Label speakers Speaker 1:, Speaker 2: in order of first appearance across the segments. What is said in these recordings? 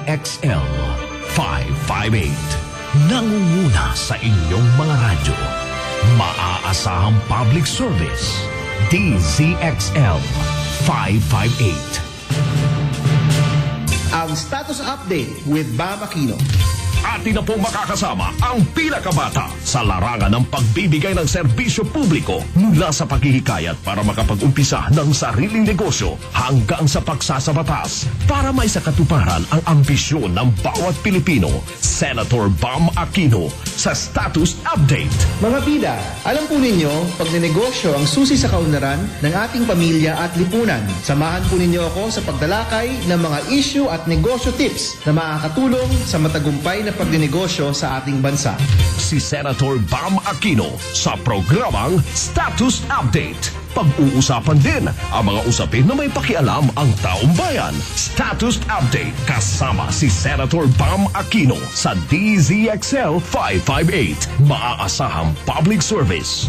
Speaker 1: DZXL 558. Nangunguna sa inyong mga radyo. Maaasahang public service. DZXL 558.
Speaker 2: Ang status update with Bam Aquino.
Speaker 1: Atin na pong makakasama ang pinakabata sa larangan ng pagbibigay ng serbisyo publiko mula sa paghihikayat para makapag-umpisa ng sariling negosyo hanggang sa pagsasabatas para may sakatuparan ang ambisyon ng bawat Pilipino. Senator Bam Aquino sa Status Update.
Speaker 2: Mga bida, alam po ninyo, pag ninegosyo ang susi sa kaunlaran ng ating pamilya at lipunan. Samahan po ninyo ako sa pagtalakay ng mga issue at negosyo tips na makakatulong sa matagumpay na pagdinegosyo sa ating bansa.
Speaker 1: Si Senator Bam Aquino sa programang Status Update. Pag-uusapan din ang mga usapin na may pakialam ang taong bayan. Status Update kasama si Senator Bam Aquino sa DZXL 558. Maaasahang public service.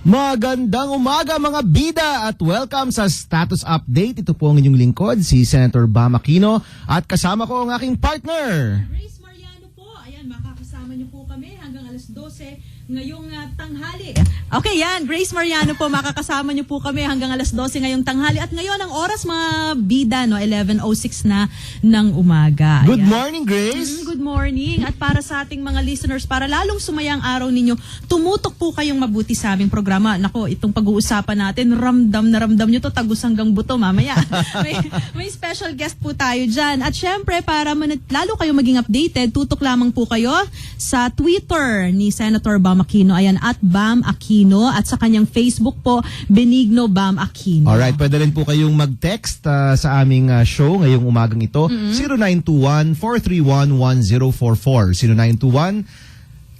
Speaker 3: Magandang umaga mga bida at welcome sa Status Update. Ito po ang inyong lingkod, si Senator Bam Aquino at kasama ko ang aking partner.
Speaker 4: Grace Mariano po. Ayan, makakasama niyo po kami hanggang alas 12 ngayong tanghali. Okay, yan. Grace Mariano po, makakasama niyo po kami hanggang alas 12 ngayong tanghali. At ngayon, ang oras mga bida, no, 11:06 na ng umaga.
Speaker 3: Good
Speaker 4: Ayan.
Speaker 3: morning, Grace.
Speaker 4: Good morning. At para sa ating mga listeners, para lalong sumaya ang araw ninyo, tumutok po kayong mabuti sa aming programa. Nako, itong pag-uusapan natin, ramdam na ramdam nyo to, tagus hanggang buto mamaya. may special guest po tayo dyan. At syempre, para lalo kayo maging updated, tutok lamang po kayo sa Twitter ni Senator Bam Aquino. Ayan, at Bam Aquino. At sa kanyang Facebook po, Benigno Bam Aquino.
Speaker 3: Alright, pwede rin po kayong mag-text sa aming show ngayong umagang ito. 0921-431-1044.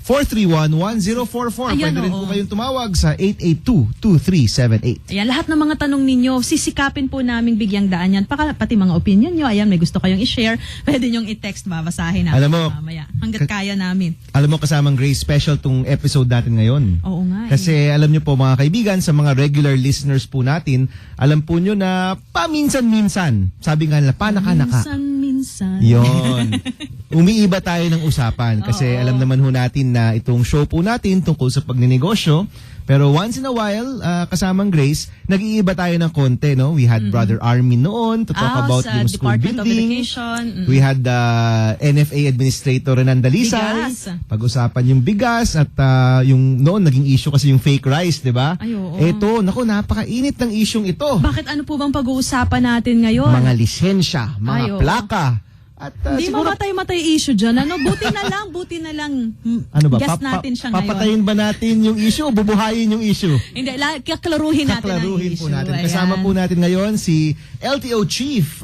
Speaker 3: 0921-431-1044.
Speaker 4: Ayan,
Speaker 3: Pwede rin
Speaker 4: oo.
Speaker 3: po kayong tumawag sa 882-2378.
Speaker 4: Ayan, lahat ng mga tanong ninyo, sisikapin po namin bigyang daan yan. Pati mga opinion nyo, ayan, may gusto kayong i-share, pwede nyong i-text, babasahin namin
Speaker 3: Alam mo,
Speaker 4: mamaya. Hanggat kaya namin.
Speaker 3: Alam mo, kasamang Grace, special tong episode natin ngayon.
Speaker 4: Oo nga.
Speaker 3: Kasi alam nyo po mga kaibigan, sa mga regular listeners po natin, alam po nyo na paminsan-minsan, sabi nga nila, panaka-naka.
Speaker 4: Minsan.
Speaker 3: Yon. Umiiba tayo ng usapan kasi alam naman ho natin na itong show po natin tungkol sa pagninegosyo. Pero once in a while, kasamang Grace, nag-iiba tayo ng konti, no? We had Brother Armin noon to talk about
Speaker 4: sa
Speaker 3: yung school
Speaker 4: Department of
Speaker 3: building.
Speaker 4: Education.
Speaker 3: We had the NFA Administrator Renan Dalisay.
Speaker 4: Bigas.
Speaker 3: Pag-usapan yung bigas at yung noon naging issue kasi yung fake rice, di ba?
Speaker 4: Ay, oo.
Speaker 3: Ito, naku, napakainit ng isyong ito.
Speaker 4: Bakit ano po bang pag-uusapan natin ngayon?
Speaker 3: Mga lisensya, mga
Speaker 4: Ay, oo.
Speaker 3: plaka. At
Speaker 4: Hindi
Speaker 3: siguro,
Speaker 4: mamatay-matay issue dyan. Ano? Buti na lang.
Speaker 3: ano ba,
Speaker 4: Guess natin siya ngayon.
Speaker 3: papatayin ba natin yung issue o bubuhayin yung issue?
Speaker 4: Hindi, kaklaruhin natin ang
Speaker 3: Kaklaruhin po
Speaker 4: issue.
Speaker 3: natin.
Speaker 4: Ayan.
Speaker 3: Kasama po natin ngayon si LTO Chief,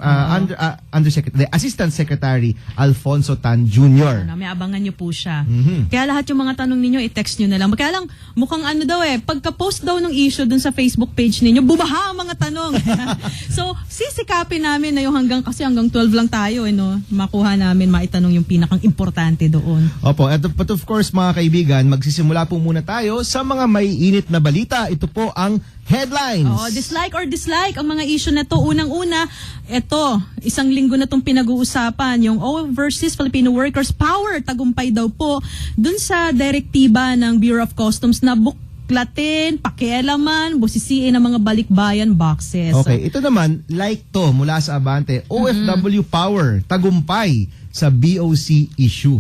Speaker 3: Assistant Secretary Alfonso Tan Jr.
Speaker 4: May abangan nyo po siya. Kaya lahat yung mga tanong ninyo, i-text nyo na lang. Kaya lang, mukhang ano daw pagka-post daw ng issue dun sa Facebook page ninyo, bubaha ang mga tanong. So, sisikapin namin na yung hanggang 12 lang tayo, no? Makuha namin, maitanong yung pinakang importante doon.
Speaker 3: Opo, but of course mga kaibigan, magsisimula po muna tayo sa mga may init na balita. Ito po ang headlines.
Speaker 4: Dislike or dislike ang mga issue na to. Unang-una, ito, isang linggo na itong pinag-uusapan, yung Overseas Filipino Workers Power, tagumpay daw po, dun sa direktiba ng Bureau of Customs na buklatin, pakialaman, busisiin ng mga balikbayan boxes.
Speaker 3: Okay, ito naman, like to mula sa Abante, OFW Power, tagumpay sa BOC issue.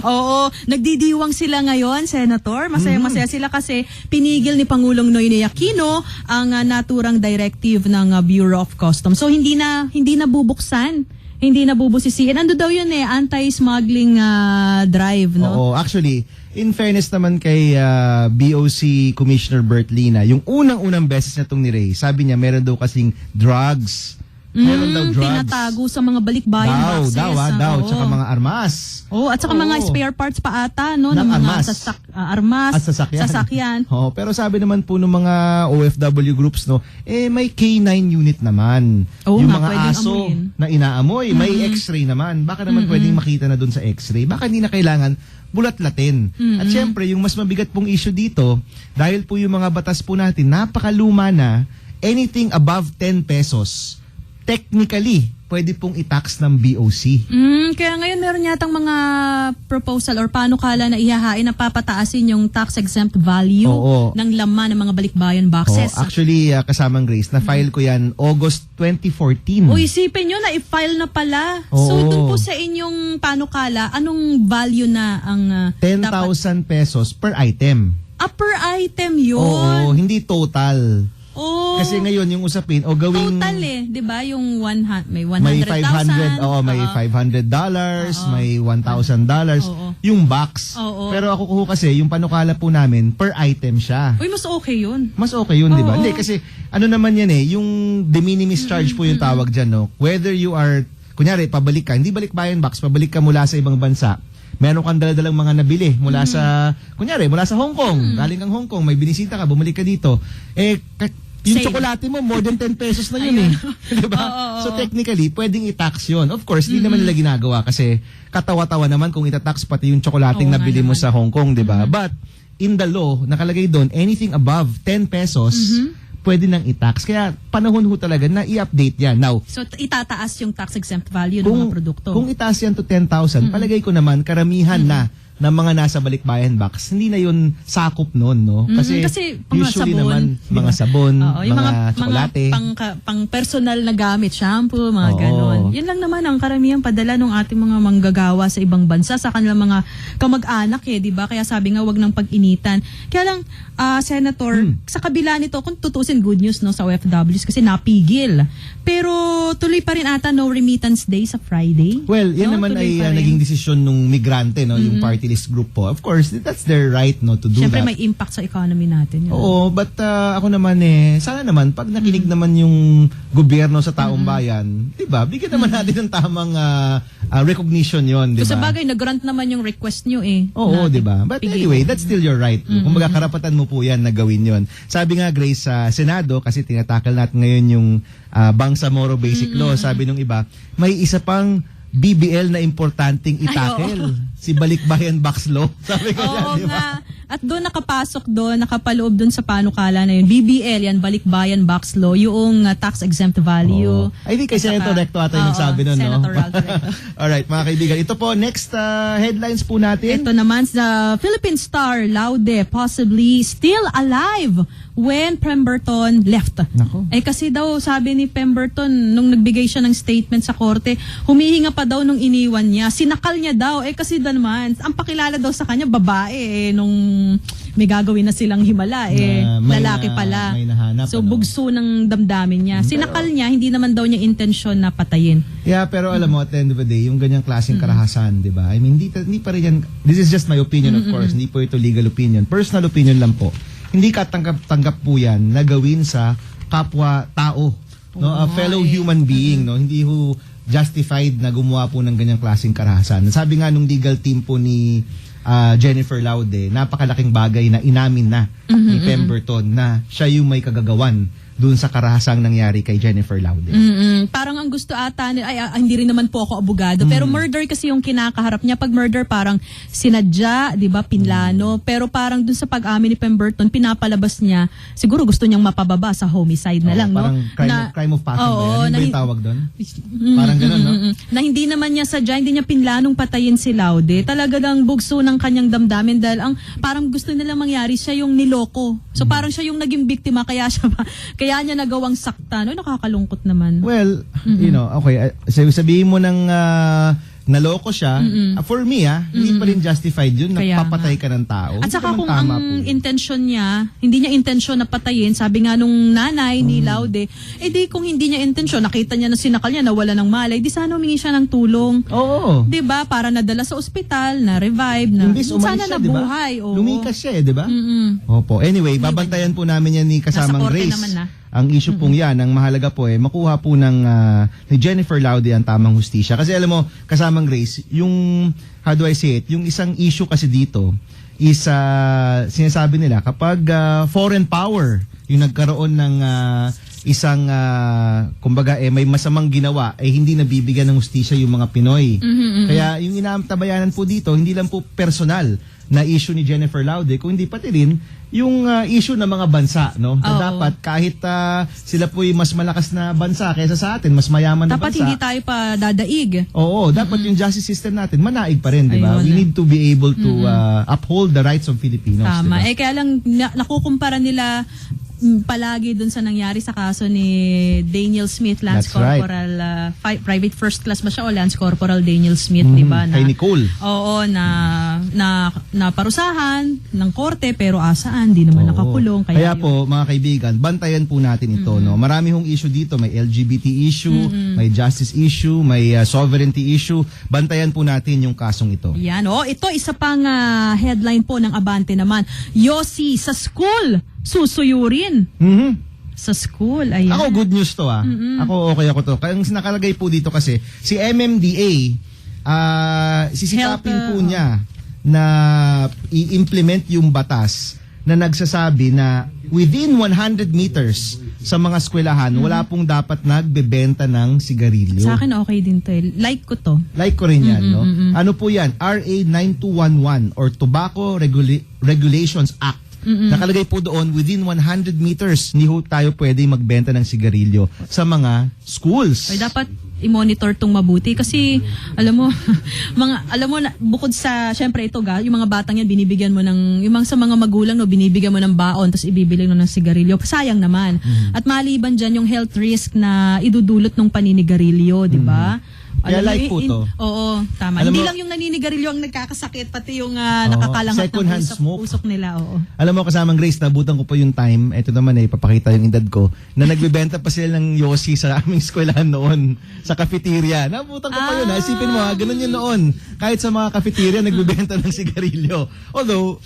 Speaker 4: Oo, nagdidiwang sila ngayon, Senator. Masaya-masaya sila kasi pinigil ni Pangulong Noynoy Aquino ang naturang directive ng Bureau of Customs. So hindi na bubuksan, hindi na bubusisiin. Ando daw yun anti-smuggling drive, no?
Speaker 3: Oo, actually, in fairness naman kay BOC Commissioner Bert Lina, yung unang-unang beses na itong ni Ray, sabi niya meron daw kasing drugs. Meron daw drugs.
Speaker 4: Tinatago sa mga balikbayan boxes.
Speaker 3: Daw.
Speaker 4: Oo.
Speaker 3: Tsaka mga armas.
Speaker 4: At saka mga spare parts pa ata, no?
Speaker 3: Ng
Speaker 4: Ng mga
Speaker 3: armas.
Speaker 4: armas.
Speaker 3: At sasakyan. Oo, pero sabi naman po ng mga OFW groups, no, may K9 unit naman.
Speaker 4: Oo
Speaker 3: Yung
Speaker 4: nga,
Speaker 3: mga
Speaker 4: pwedeng
Speaker 3: aso
Speaker 4: amuyin.
Speaker 3: na inaamoy, may X-ray naman. Baka naman pwedeng makita na dun sa X-ray. Baka hindi na kailangan bulat-latin. At syempre, yung mas mabigat pong issue dito, dahil po yung mga batas po natin, napakaluma na, anything above 10 pesos, technically, pwede pong i-tax ng BOC.
Speaker 4: Kaya ngayon meron yatang mga proposal or panukala na ihahain na papataasin yung tax-exempt value
Speaker 3: Oo.
Speaker 4: ng laman ng mga balikbayan boxes.
Speaker 3: Actually, kasamang Grace, na-file ko yan August 2014.
Speaker 4: O isipin nyo na i-file na pala.
Speaker 3: Oo.
Speaker 4: So dun po sa inyong panukala, anong value na ang
Speaker 3: 10,000 pesos per item.
Speaker 4: per item yun?
Speaker 3: Oo, hindi total.
Speaker 4: Oh,
Speaker 3: Kasi ngayon yung usapin, gawing
Speaker 4: total di ba? Yung may 100,000.
Speaker 3: may 500, may $500, may $1,000
Speaker 4: Oo.
Speaker 3: yung box.
Speaker 4: Oo.
Speaker 3: Pero ako kasi yung panukala po namin per item siya.
Speaker 4: Uy, mas okay yun.
Speaker 3: Mas okay yun, di ba?
Speaker 4: Oo.
Speaker 3: Hindi, kasi ano naman yan yung de minimis charge po yung tawag dyan, no? Whether you are, kunyari, pabalik ka, hindi balikbayan box, pabalik ka mula sa ibang bansa, meron kang daladalang mga nabili mula sa, kunyari, mula sa Hong Kong, galing kang Hong Kong, may binisita ka, bumalik ka dito, yung
Speaker 4: Save.
Speaker 3: tsokolate mo, more than 10 pesos na yun diba?
Speaker 4: Oo.
Speaker 3: So technically, pwedeng i-tax yun. Of course, hindi naman nila ginagawa kasi katawa-tawa naman kung ita-tax pati yung tsokolating
Speaker 4: Oo nga
Speaker 3: nabili mo
Speaker 4: naman.
Speaker 3: sa Hong Kong, diba? But, in the law, nakalagay doon, anything above 10 pesos, pwede nang i-tax. Kaya panahon ho talaga na i-update yan. Now,
Speaker 4: So itataas yung tax-exempt value ng mga produkto.
Speaker 3: kung itaas yan to 10,000, palagay ko naman karamihan na ng mga nasa balikbayan box, hindi na yun sakop noon, no? Kasi
Speaker 4: mga
Speaker 3: usually
Speaker 4: sabon,
Speaker 3: naman,
Speaker 4: di
Speaker 3: mga
Speaker 4: ba?
Speaker 3: sabon,
Speaker 4: Oo, yung
Speaker 3: mga tsokolate.
Speaker 4: pang personal na gamit, shampoo, mga
Speaker 3: Oo.
Speaker 4: ganon. Yun lang naman ang karamihan padala ng ating mga manggagawa sa ibang bansa sa kanilang mga kamag-anak di ba? Kaya sabi nga wag nang pag-initan. Kaya lang Senator, sa kabila nito kung tutusin good news no sa OFWs kasi napigil. Pero tuloy pa rin ata no remittance day sa Friday.
Speaker 3: Well, yan
Speaker 4: No,
Speaker 3: naman
Speaker 4: tuloy
Speaker 3: ay
Speaker 4: pa rin.
Speaker 3: naging desisyon nung migrante, no, yung party list group po. Of course, that's their right, no, to do
Speaker 4: Siyempre
Speaker 3: that.
Speaker 4: may impact sa economy natin yun.
Speaker 3: Oo, but ako naman sana naman pag nakinig naman yung gobyerno sa taong bayan, 'di ba? Bigyan naman natin ng tamang recognition 'yon, 'di
Speaker 4: So, sa
Speaker 3: ba?
Speaker 4: bagay, nag-grant naman yung request nyo
Speaker 3: Oo,
Speaker 4: natin.
Speaker 3: 'di ba? But
Speaker 4: Pigil.
Speaker 3: anyway, that's still your right. Kumbaga karapatan mo po 'yan na gawin 'yon. Sabi nga Grace sa Senado kasi tinatakal natin ngayon yung Bangsamoro Basic Law, sabi nung iba, may isa pang BBL na importanteng itakel, si Balikbayan Box Law. Sabi ko yan,
Speaker 4: Oo
Speaker 3: di ba?
Speaker 4: nga. At doon nakapasok doon, nakapaloob doon sa panukala na yun. BBL yan, Balikbayan Box Law, yung tax-exempt value.
Speaker 3: I think kay Senator Recto ata yung nagsabi nun, no?
Speaker 4: Senator Ralph Recto.
Speaker 3: Alright, mga kaibigan. Ito po, next headlines po natin.
Speaker 4: Ito naman sa Philippine star Laude possibly still alive when Pemberton left.
Speaker 3: Nako.
Speaker 4: Kasi daw sabi ni Pemberton nung nagbigay siya ng statement sa korte, humihinga pa daw nung iniwan niya. Sinakal niya daw kasi naman ang pakilala daw sa kanya babae nung may gagawin na silang himala lalaki pala.
Speaker 3: may nahanap,
Speaker 4: So
Speaker 3: ano?
Speaker 4: bugso ng damdamin niya. Sinakal niya, hindi naman daw niya intensyon na patayin.
Speaker 3: Yeah, pero alam mo, at the end of the day, yung ganyang klaseng karahasan, di ba? I mean, hindi pa rin yan, this is just my opinion, of course, hindi po ito legal opinion. Personal opinion lang po. Hindi ka tanggap po yan na gawin sa kapwa-tao, no? A fellow human being, no? Hindi ho justified na gumawa po ng ganyang klaseng karahasan. Sabi nga nung legal team po ni Jennifer Laude, napakalaking bagay na inamin na ni Pemberton na siya yung may kagagawan dun sa karahasang nangyari kay Jennifer Laude.
Speaker 4: Parang ang gusto ata hindi rin naman po ako abogado, pero murder kasi yung kinakaharap niya. Pag murder parang sinadya, 'di ba, pinlano, pero parang dun sa pag-amin ni Pemberton, pinapalabas niya, siguro gusto niyang mapababa sa homicide na lang,
Speaker 3: Parang
Speaker 4: no?
Speaker 3: crime of passion ba yan? Ano ba yung tawag doon?
Speaker 4: Mm,
Speaker 3: Parang ganun, no?
Speaker 4: Na hindi naman niya sadya, hindi niya pinlanong patayin si Laude. Talaga lang bugso ng kanyang damdamin dahil parang gusto nila mangyari siya yung niloko. So parang siya yung naging biktima kaya kaya niya nagawang sakta. No, nakakalungkot naman.
Speaker 3: Well, you know, okay, sabihin mo ng naloko siya, for me, hindi pa rin justified yun,
Speaker 4: Kaya
Speaker 3: napapatay ka ng tao.
Speaker 4: At
Speaker 3: Hindi
Speaker 4: saka
Speaker 3: naman
Speaker 4: kung
Speaker 3: tama
Speaker 4: ang
Speaker 3: po yun.
Speaker 4: intensyon niya, hindi niya intensyon na patayin, sabi nga nung nanay ni Laude, di kung hindi niya intensyon, nakita niya na sinakal niya, nawala ng malay, di sana humingi siya ng tulong.
Speaker 3: Oo.
Speaker 4: 'Di ba? Para nadala sa ospital, na revive, na
Speaker 3: Imbis umalis
Speaker 4: sana
Speaker 3: siya, di ba?
Speaker 4: nabuhay. Oo.
Speaker 3: Lumikas siya, di ba? Opo. Anyway, babantayan po namin yan ni kasamang
Speaker 4: Nasa korte
Speaker 3: Grace.
Speaker 4: naman na.
Speaker 3: Ang issue pong yan, ang mahalaga po makuha po ng ni Jennifer Laude ang tamang hustisya. Kasi alam mo, kasamang Grace, yung, how do I say it, yung isang issue kasi dito is, sinasabi nila, kapag foreign power yung nagkaroon ng isang kumbaga may masamang ginawa hindi nabibigyan ng hustisya yung mga Pinoy. Kaya yung inaantabayanan po dito hindi lang po personal na issue ni Jennifer Laude kundi pati rin yung issue ng mga bansa, no? Na
Speaker 4: Oo.
Speaker 3: dapat kahit sila po mas malakas na bansa kaysa sa atin, mas mayaman na
Speaker 4: Dapat
Speaker 3: bansa.
Speaker 4: hindi tayo pa dadaig.
Speaker 3: Oo, dapat yung justice system natin manaig pa rin, di ba?
Speaker 4: Ayun.
Speaker 3: We need to be able to uphold the rights of Filipinos, di ba?
Speaker 4: Tama. Kaya lang nakukumpara nila palagi dun sa nangyari sa kaso ni Daniel Smith, Lance
Speaker 3: That's right.
Speaker 4: Corporal, private first class ba siya o Lance Corporal Daniel Smith, di ba?
Speaker 3: Kay Nicole.
Speaker 4: Oo, na parusahan ng korte pero asaan, di naman
Speaker 3: Oo.
Speaker 4: nakakulong.
Speaker 3: Kaya
Speaker 4: Kaya
Speaker 3: po, mga kaibigan, bantayan po natin ito, no? Marami hong issue dito, may LGBT issue, may justice issue, may sovereignty issue. Bantayan po natin yung kasong ito.
Speaker 4: Yan, ito isa pang headline po ng Abante naman. Yossi sa school, susuyurin. Sa school, ayan.
Speaker 3: Ako, good news to Ako, okay ako to. Kaya ang nakalagay po dito kasi, si MMDA, sisikapin
Speaker 4: Health,
Speaker 3: po niya na i-implement yung batas na nagsasabi na within 100 meters sa mga eskwelahan, wala pong dapat nagbebenta ng sigarilyo.
Speaker 4: Sa akin okay din to eh. Like ko to.
Speaker 3: Like ko rin yan, no? Ano po yan? RA 9211 or Tobacco Regulations Act. Nakalagay po doon, within 100 meters, hindi ho tayo pwede magbenta ng sigarilyo sa mga schools.
Speaker 4: Ay, dapat i-monitor tong mabuti kasi alam mo bukod sa syempre ito yung mga batang yan binibigyan mo ng sa mga magulang binibigyan mo ng baon tapos ibibili mo ng sigarilyo, sayang naman. At maliban diyan yung health risk na idudulot ng paninigarilyo, di ba?
Speaker 3: Kaya like po to.
Speaker 4: Oo, tama.
Speaker 3: Alam
Speaker 4: Hindi
Speaker 3: mo-
Speaker 4: lang yung naninigarilyo ang nagkakasakit, pati yung nakakalangat
Speaker 3: second hand smoke.
Speaker 4: usok nila. Oo.
Speaker 3: Alam mo, kasamang Grace, nabutan ko po yung time, eto naman papakita yung edad ko, na nagbebenta pa sila ng Yossi sa aming eskwelahan noon, sa cafeteria. Nabutan ko pa yun, isipin mo ganun yun noon. Kahit sa mga cafeteria, nagbebenta ng sigarilyo. Although,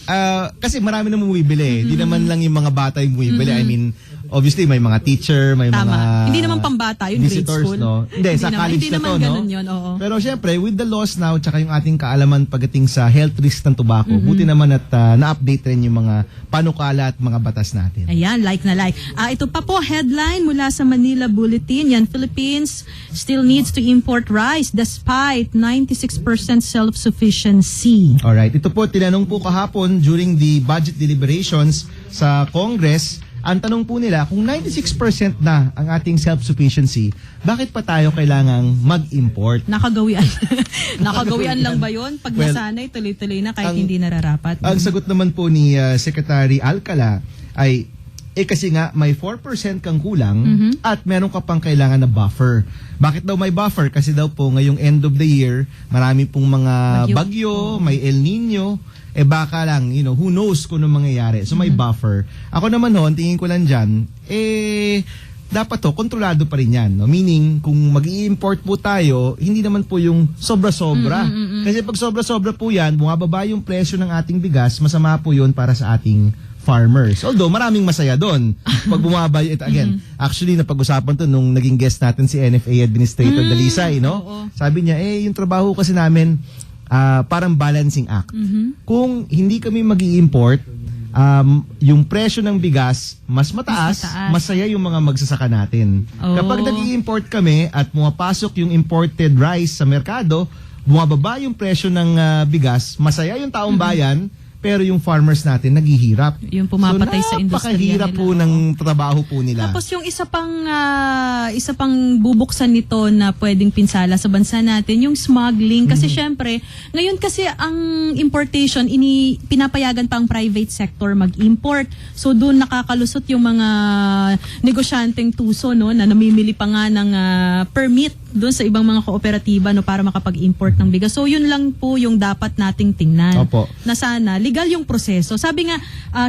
Speaker 3: kasi marami na bumibili. Hindi naman lang yung mga bata yung bumibili. I mean, obviously, may mga teacher, may
Speaker 4: Tama.
Speaker 3: mga
Speaker 4: Hindi naman pambata, yung grade
Speaker 3: visitors,
Speaker 4: school.
Speaker 3: no? Hindi, sa
Speaker 4: naman-
Speaker 3: college
Speaker 4: hindi
Speaker 3: na
Speaker 4: naman
Speaker 3: to, no?
Speaker 4: ganun yun, oo.
Speaker 3: Pero syempre, with the laws now, tsaka yung ating kaalaman pagdating sa health risk ng tobacco, buti naman at na-update rin yung mga panukala at mga batas natin.
Speaker 4: Ayan, like na like. Ito pa po, headline mula sa Manila Bulletin. Yan, Philippines still needs to import rice despite 96% self-sufficiency.
Speaker 3: Alright, ito po, tinanong po kahapon during the budget deliberations sa Congress. Ang tanong po nila, kung 96% na ang ating self-sufficiency, bakit pa tayo kailangang mag-import?
Speaker 4: Nakagawian. Nakagawian lang ba yun? Pag
Speaker 3: Well,
Speaker 4: nasanay, tuloy-tuloy na kahit
Speaker 3: ang-
Speaker 4: hindi nararapat.
Speaker 3: Ang sagot naman po ni Secretary Alcala ay, kasi nga may 4% kang kulang at meron ka pang kailangan na buffer. Bakit daw may buffer? Kasi daw po ngayong end of the year, marami pong mga bagyo, may El Nino, baka lang, who knows kung anong mangyayari. So may buffer. Ako naman tingin ko lang dyan, dapat kontrolado pa rin yan. No? Meaning, kung mag-i-import po tayo, hindi naman po yung sobra-sobra. Kasi pag sobra-sobra po yan, bumababa yung presyo ng ating bigas, masama po yun para sa ating farmers. Although, maraming masaya doon. Pag bumaba yun, again, actually, napag-usapan to nung naging guest natin si NFA Administrator Dalisay, no?
Speaker 4: Oo.
Speaker 3: Sabi niya, yung trabaho kasi namin, parang balancing act. Kung hindi kami mag-i-import, yung presyo ng bigas mas mataas, masaya yung mga magsasaka natin.
Speaker 4: Oh.
Speaker 3: Kapag nag-i-import kami at pumapasok yung imported rice sa merkado, bumababa yung presyo ng bigas, masaya yung taong bayan, pero yung farmers natin naghihirap.
Speaker 4: Yung pumapatay sa industriya
Speaker 3: napakahirap
Speaker 4: nila.
Speaker 3: po ng trabaho po nila.
Speaker 4: Tapos yung isa pang bubuksan nito na pwedeng pinsala sa bansa natin, yung smuggling. Kasi syempre, ngayon kasi ang importation, pinapayagan pa ang private sector mag-import. So doon nakakalusot yung mga negosyanteng tuso, no, na namimili pa nga ng permit doon sa ibang mga kooperatiba, no, para makapag-import ng bigas. So yun lang po yung dapat nating tingnan.
Speaker 3: Opo.
Speaker 4: Na sana legal yung proseso. Sabi nga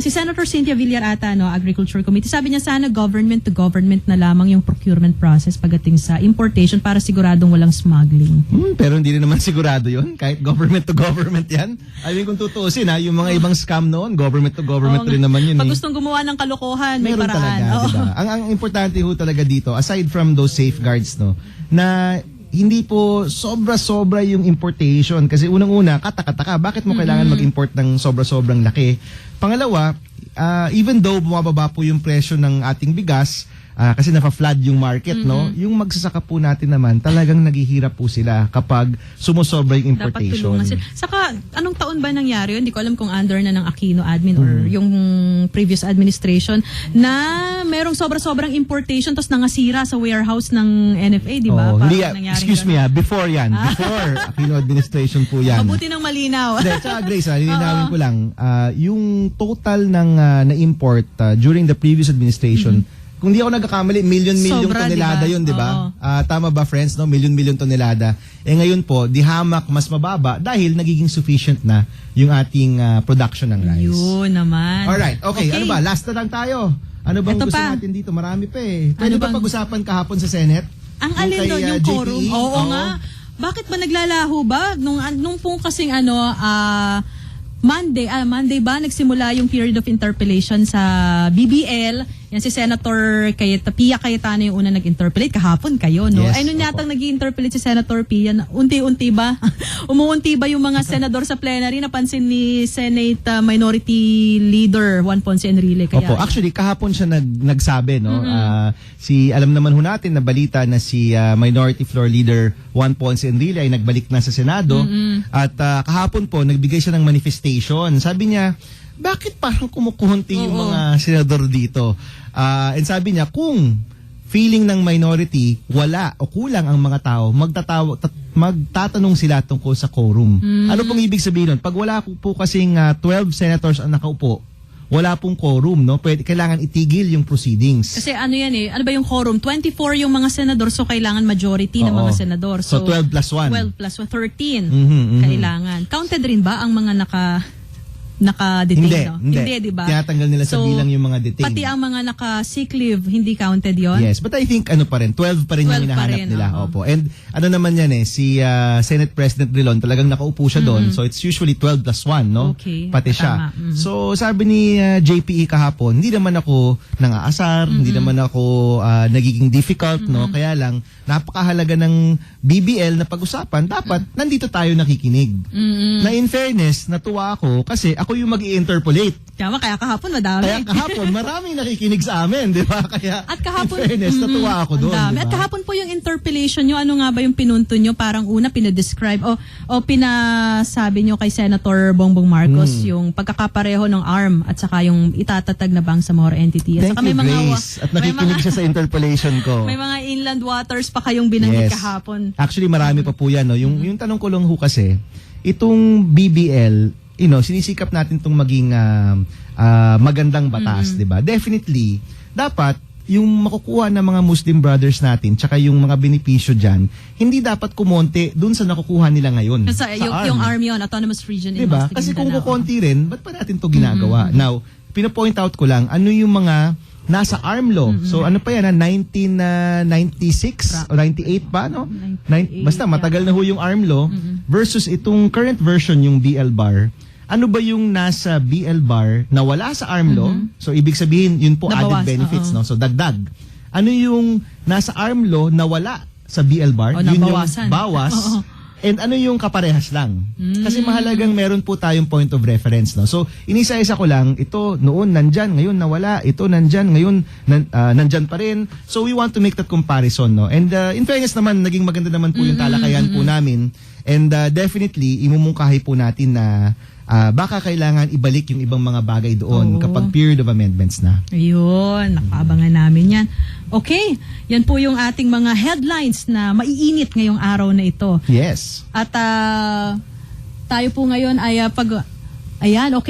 Speaker 4: si Senator Cynthia Villar ata, no, Agriculture Committee, sabi niya sana government to government na lamang yung procurement process pagdating sa importation para siguradong walang smuggling.
Speaker 3: Pero hindi rin naman sigurado yun. Kahit government to government yan. I mean, kung tutuusin yung mga ibang scam noon, government to government rin naman yun.
Speaker 4: Pag gustong gumawa ng kalokohan, may
Speaker 3: Meron
Speaker 4: paraan.
Speaker 3: talaga,
Speaker 4: Oo.
Speaker 3: diba? Ang importante ho talaga dito, aside from those safeguards, no, na hindi po sobra-sobra yung importation. Kasi unang-una, kataka-taka, bakit mo kailangan mag-import ng sobra-sobrang laki? Pangalawa, even though bumababa po yung presyo ng ating bigas, kasi nafa-flood yung market, no? Yung magsasaka po natin naman, talagang naghihirap po sila kapag sumosobra yung
Speaker 4: Dapat
Speaker 3: importation.
Speaker 4: tulungan sila. Saka, anong taon ba nangyari yun? Hindi ko alam kung under na ng Aquino admin or yung previous administration na merong sobrang importation tapos nangasira sa warehouse ng NFA, di ba?
Speaker 3: Oh,
Speaker 4: Parang
Speaker 3: hindi,
Speaker 4: nangyari
Speaker 3: excuse me, before yan. Before Aquino administration po yan.
Speaker 4: Mabuti ng malinaw.
Speaker 3: Hindi, tsaka Grace, lilinawin ko lang, yung total ng na-import during the previous administration, kung di ako nagkakamali, million-million
Speaker 4: Sobra,
Speaker 3: tonelada
Speaker 4: diba?
Speaker 3: yun, di ba?
Speaker 4: Oo.
Speaker 3: Tama ba, friends? No? Million-million tonelada. Ngayon po, di hamak mas mababa dahil nagiging sufficient na yung ating production ng rice.
Speaker 4: Yun naman.
Speaker 3: Alright, okay. Ano ba? Last na lang tayo. Ano bang
Speaker 4: Ito
Speaker 3: gusto
Speaker 4: pa.
Speaker 3: natin dito? Marami pa eh. Pwede
Speaker 4: Ano
Speaker 3: ba
Speaker 4: bang-
Speaker 3: pag-usapan kahapon sa Senate?
Speaker 4: Ang alin
Speaker 3: kay,
Speaker 4: doon, yung
Speaker 3: JPE?
Speaker 4: quorum? Oo nga. Bakit ba naglalaho ba? Nung pong kasing Monday ba nagsimula yung period of interpellation sa BBL? Yan si Senator Pia Cayetano yung una nag-interpellate. Kahapon kayo, no?
Speaker 3: Yes,
Speaker 4: Ay, nun
Speaker 3: opo.
Speaker 4: yatang nag-interpellate si Senator Pia. Unti-unti ba? Umuunti ba yung mga senador sa plenary? Napansin ni Senate Minority Leader Juan Ponce Enrile. Kaya,
Speaker 3: Opo, actually kahapon siya nagsabi, no. Alam naman ho natin na balita na si Minority Floor Leader Juan Ponce Enrile ay nagbalik na sa Senado at kahapon po nagbigay siya ng manifestation. Sabi niya, bakit parang kumukunti yung mga senador dito? And sabi niya, kung feeling ng minority, wala o kulang ang mga tao, magtatanong sila tungkol sa quorum. Ano pong ibig sabihin nun? Pag wala po kasing 12 senators ang nakaupo, wala pong quorum, no? Kailangan itigil yung proceedings.
Speaker 4: Kasi ano yan eh, ano ba yung quorum? 24 yung mga senador, so kailangan majority ng
Speaker 3: Oo.
Speaker 4: mga senador.
Speaker 3: So 12 plus 1.
Speaker 4: 12 plus 13.
Speaker 3: Mhm.
Speaker 4: Kailangan. Counted rin ba ang mga naka-detain?
Speaker 3: Hindi,
Speaker 4: no?
Speaker 3: hindi.
Speaker 4: Di ba?
Speaker 3: Tinatanggal nila sa bilang yung mga detained.
Speaker 4: Pati ang mga naka-sick leave, hindi counted yon?
Speaker 3: Yes, but I think ano pa rin, 12 pa rin
Speaker 4: 12
Speaker 3: yung
Speaker 4: pa
Speaker 3: hinahanap
Speaker 4: rin,
Speaker 3: nila.
Speaker 4: oo.
Speaker 3: Opo. And ano naman yan si Senate President Drilon, talagang nakaupo siya doon. So it's usually 12 plus 1, no?
Speaker 4: Okay,
Speaker 3: Pati siya.
Speaker 4: tama.
Speaker 3: So sabi ni JPE kahapon, hindi naman ako nang-aasar, hindi naman ako nagiging difficult, no? Kaya lang, napakahalaga ng BBL na pag-usapan, dapat nandito tayo nakikinig. Na in fairness, natuwa ako kasi ako yung mag-i-interpolate.
Speaker 4: Tama, kaya kahapon madami.
Speaker 3: Kaya kahapon, maraming nakikinig sa amin, di ba? Kaya,
Speaker 4: At kahapon,
Speaker 3: in fairness, natuwa ako
Speaker 4: ang
Speaker 3: doon.
Speaker 4: dami.
Speaker 3: di
Speaker 4: At
Speaker 3: ba?
Speaker 4: kahapon po yung interpellation nyo, ano nga ba yung pinunto nyo? Parang una, pinadescribe o pinasabi nyo kay Senator Bongbong Marcos yung pagkakapareho ng ARM at saka yung itatatag na Bangsamoro entity. At
Speaker 3: Thank
Speaker 4: saka
Speaker 3: you,
Speaker 4: may mga,
Speaker 3: Grace. At nakikinig siya sa interpellation ko.
Speaker 4: may mga inland waters pa kayong binanggit kahapon.
Speaker 3: Actually, marami pa po yan. No? Yung tanong ko lang ho kasi, itong BBL, sinisikap natin itong maging magandang batas, di ba? Definitely, dapat yung makukuha ng mga Muslim brothers natin tsaka yung mga benepisyo dyan, hindi dapat kumonte dun sa nakukuha nila ngayon.
Speaker 4: Kasi yung ARM yun, Autonomous Region in
Speaker 3: Diba?
Speaker 4: West
Speaker 3: Kasi kung
Speaker 4: Mindanao.
Speaker 3: kukonti rin, ba't pa natin to ginagawa? Now, pinapoint out ko lang, ano yung mga nasa ARM law. So ano pa yan, 1996 o 98 pa, no?
Speaker 4: 98,
Speaker 3: Basta matagal na ho yung ARM law versus itong current version yung BL bar. Ano ba yung nasa BL bar na wala sa ARM law? So ibig sabihin, yun po
Speaker 4: Nabawas,
Speaker 3: added benefits,
Speaker 4: oo.
Speaker 3: no? So dagdag. Ano yung nasa ARM law na wala sa BL bar?
Speaker 4: O,
Speaker 3: Yun yung
Speaker 4: nabawasan.
Speaker 3: bawas.
Speaker 4: Oo.
Speaker 3: And ano yung kaparehas lang? Kasi mahalagang meron po tayong point of reference, no? So, inisa-isa ko lang, ito noon nandyan, ngayon nawala, ito nandyan, ngayon nandyan pa rin. So, we want to make that comparison, no? And in fairness naman, naging maganda naman po yung talakayan po namin. And definitely, imumungkahi po natin na baka kailangan ibalik yung ibang mga bagay doon
Speaker 4: Oo.
Speaker 3: kapag period of amendments na.
Speaker 4: Ayun, nakaabangan namin yan. Okay, yan po yung ating mga headlines na maiinit ngayong araw na ito.
Speaker 3: Yes.
Speaker 4: At tayo po ngayon ay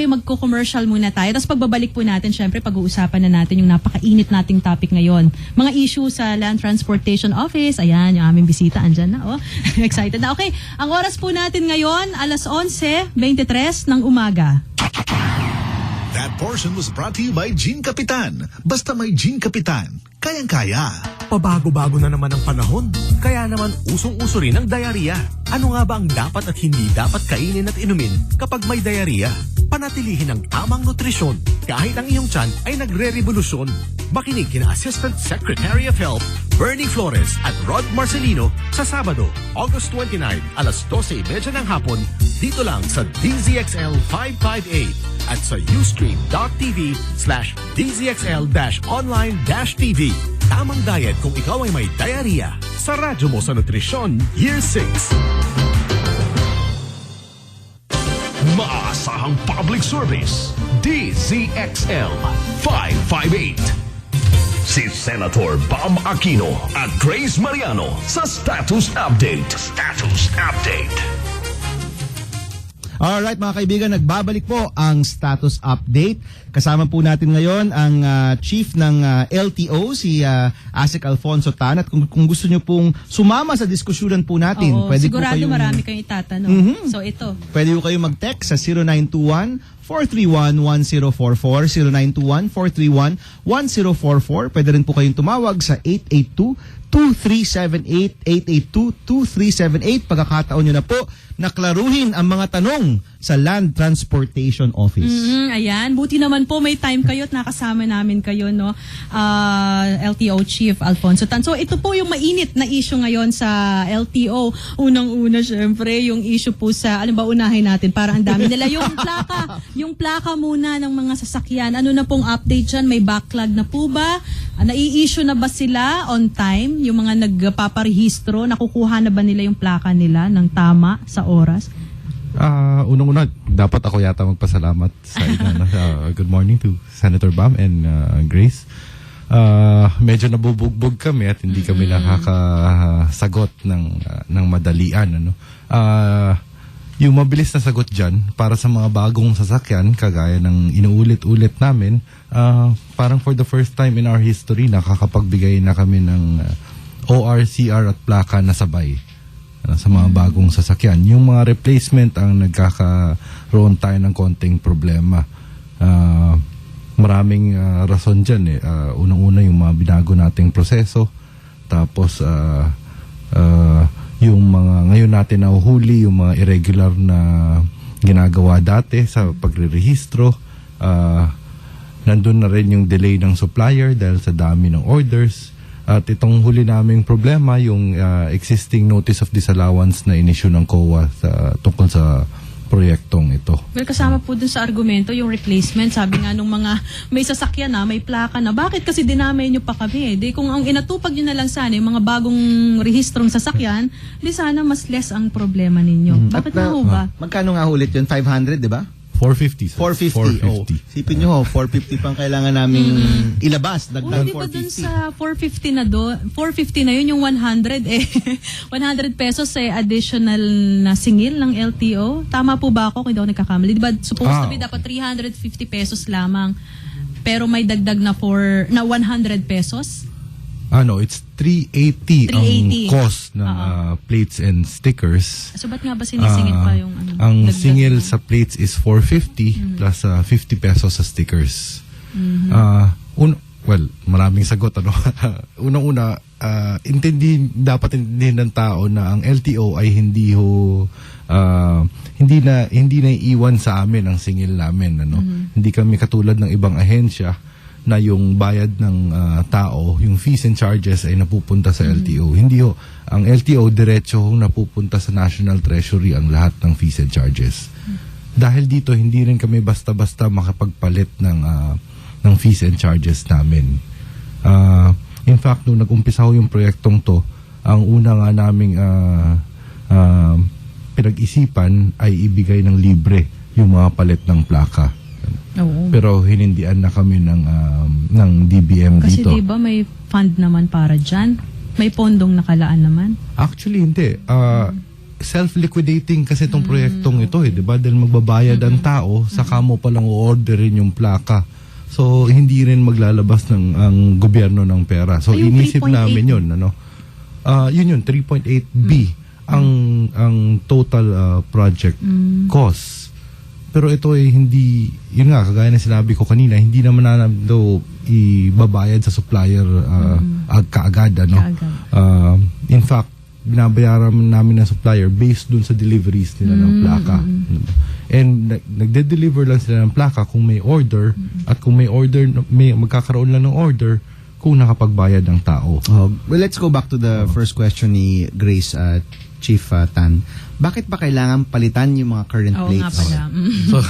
Speaker 4: magko-commercial muna tayo. Tapos pagbabalik po natin, syempre pag-uusapan na natin yung napakainit nating topic ngayon. Mga issue sa Land Transportation Office. Ayan, yung aming bisita, andyan na. Oh. Excited na. Okay, ang oras po natin ngayon, alas 11:23 ng umaga.
Speaker 5: That portion was brought to you by Gin Kapitan. Basta may Gin Kapitan, kayang-kaya.
Speaker 6: Pabago-bago na naman ang panahon, kaya naman usong-uso rin ang diarrhea. Ano nga ba ang dapat at hindi dapat kainin at inumin kapag may diarrhea? Panatilihin ang tamang nutrisyon kahit ang iyong tiyan ay nagre-revolusyon. Makinig kina Assistant Secretary of Health Bernie Flores at Rod Marcelino sa Sabado, August 29, alas 12:30 ng hapon, dito lang sa DZXL 558 at sa ustream.tv/DZXL-online-TV. tamang diet kung ikaw ay may diarrhea. Sa radyo mo sa Nutrisyon, Year 6.
Speaker 1: Maasahang public service, DZXL 558. Si Senator Bam Aquino at Grace Mariano sa Status Update. Status Update.
Speaker 3: Alright mga kaibigan, nagbabalik po ang status update. Kasama po natin ngayon ang chief ng LTO, si Asik Alfonso Tan. At kung gusto nyo pong sumama sa diskusyonan po natin,
Speaker 4: Oo,
Speaker 3: pwede po
Speaker 4: sigurado
Speaker 3: kayong,
Speaker 4: marami kayong itatanong. So ito.
Speaker 3: pwede po kayong mag-text sa 0921-431-1044, 0921-431-1044. Pwede rin po kayong tumawag sa 882-2378, 882-2378. Pagkakataon nyo na po na klaruhin ang mga tanong sa Land Transportation Office.
Speaker 4: Ayan, buti naman po may time kayo at nakasama namin kayo, no? LTO Chief Alfonso Tan. So ito po yung mainit na issue ngayon sa LTO. Unang-una syempre yung issue po sa, ano ba unahin natin? Parang ang dami nila yung plaka. Yung plaka muna ng mga sasakyan. Ano na pong update dyan? May backlog na po ba? Nai-issue na ba sila on time? Yung mga nagpaparehistro, nakukuha na ba nila yung plaka nila ng tama sa oras?
Speaker 7: Unang-una, dapat ako yata magpasalamat sa inyo. Good morning to Senator Bam and Grace. Medyo nabubugbog kami at hindi kami nakakasagot ng madalian. Ano? Yung mabilis na sagot dyan, para sa mga bagong sasakyan, kagaya ng inuulit-ulit namin, parang for the first time in our history, nakakapagbigay na kami ng ORCR at plaka na sabay sa mga bagong sasakyan. Yung mga replacement ang nagkakaroon tayo ng konting problema. Maraming rason dyan. Unang-una yung mga binago nating proseso. Tapos yung mga ngayon natin nahuhuli, yung mga irregular na ginagawa dati sa pagre-rehistro. Nandun na rin yung delay ng supplier dahil sa dami ng orders. At itong huli naming problema, yung existing notice of disallowance na inisyu ng COA tungkol sa proyektong ito.
Speaker 4: Well, kasama po dun sa argumento yung replacement. Sabi nga nung mga may sasakyan na, may plaka na, bakit kasi dinamay nyo pa kami? Di kung ang inatupag nyo na lang sana yung mga bagong rehistrong sasakyan, di sana mas less ang problema ninyo. Bakit nga ho ba?
Speaker 3: Magkano nga ulit yun? 500, di ba?
Speaker 7: 450, sir.
Speaker 3: 450. Oh. Sipin nyo, 450 pang kailangan namin ilabas. Dagdag
Speaker 4: Di ba dun
Speaker 3: 450.
Speaker 4: sa 450 na 450 na yun, yung 100 100 pesos additional na singil ng LTO. Tama po ba ako kung hindi ako nagkakamali? Di ba supposed to be dapat 350 pesos lamang pero may dagdag na 100 pesos?
Speaker 7: It's 380 ang cost ng plates and stickers.
Speaker 4: So ba't nga ba sinisingil pa yung ano?
Speaker 7: Ang
Speaker 4: dagdag
Speaker 7: singil
Speaker 4: na?
Speaker 7: sa plates is 450 plus 50 pesos sa stickers. Maraming sagot. Unang-una, dapat intindihin ng tao na ang LTO ay hindi na iiwan sa amin ang singil namin. Hindi kami katulad ng ibang ahensya na yung bayad ng tao, yung fees and charges ay napupunta sa LTO. Hindi ho. Ang LTO, diretso napupunta sa National Treasury ang lahat ng fees and charges. Dahil dito, hindi rin kami basta-basta makapagpalit ng fees and charges namin. In fact, nung nag-umpisa ho yung proyektong to, ang una nga naming pinag-isipan ay ibigay ng libre yung mga palit ng plaka.
Speaker 4: Oo.
Speaker 7: Pero hinindian na kami ng DBM
Speaker 4: Kasi
Speaker 7: dito.
Speaker 4: di ba may fund naman para dyan? May pondong nakalaan naman?
Speaker 7: Actually, hindi. Self-liquidating kasi itong proyektong ito, di ba? Dahil magbabayad ang tao, saka mo palang o-orderin yung plaka. So, hindi rin maglalabas ang gobyerno ng pera. So,
Speaker 4: Ay, yung
Speaker 7: inisip
Speaker 4: 3.8.
Speaker 7: namin yun. Yun, 3.8B ang total project cost. Pero ito ay hindi, yun nga, kagaya na sinabi ko kanina, hindi naman namin daw ibabayad sa supplier kaagad. In fact, binabayaran namin ng supplier based dun sa deliveries nila ng plaka. And nagde-deliver lang sila ng plaka kung may order at kung may order, magkakaroon lang ng order kung nakapagbayad ng tao.
Speaker 3: Well, let's go back to the first question ni Grace at Chief Tan. Bakit ba kailangan palitan yung mga current
Speaker 4: Oo
Speaker 3: plates?
Speaker 4: nga pala.
Speaker 7: So,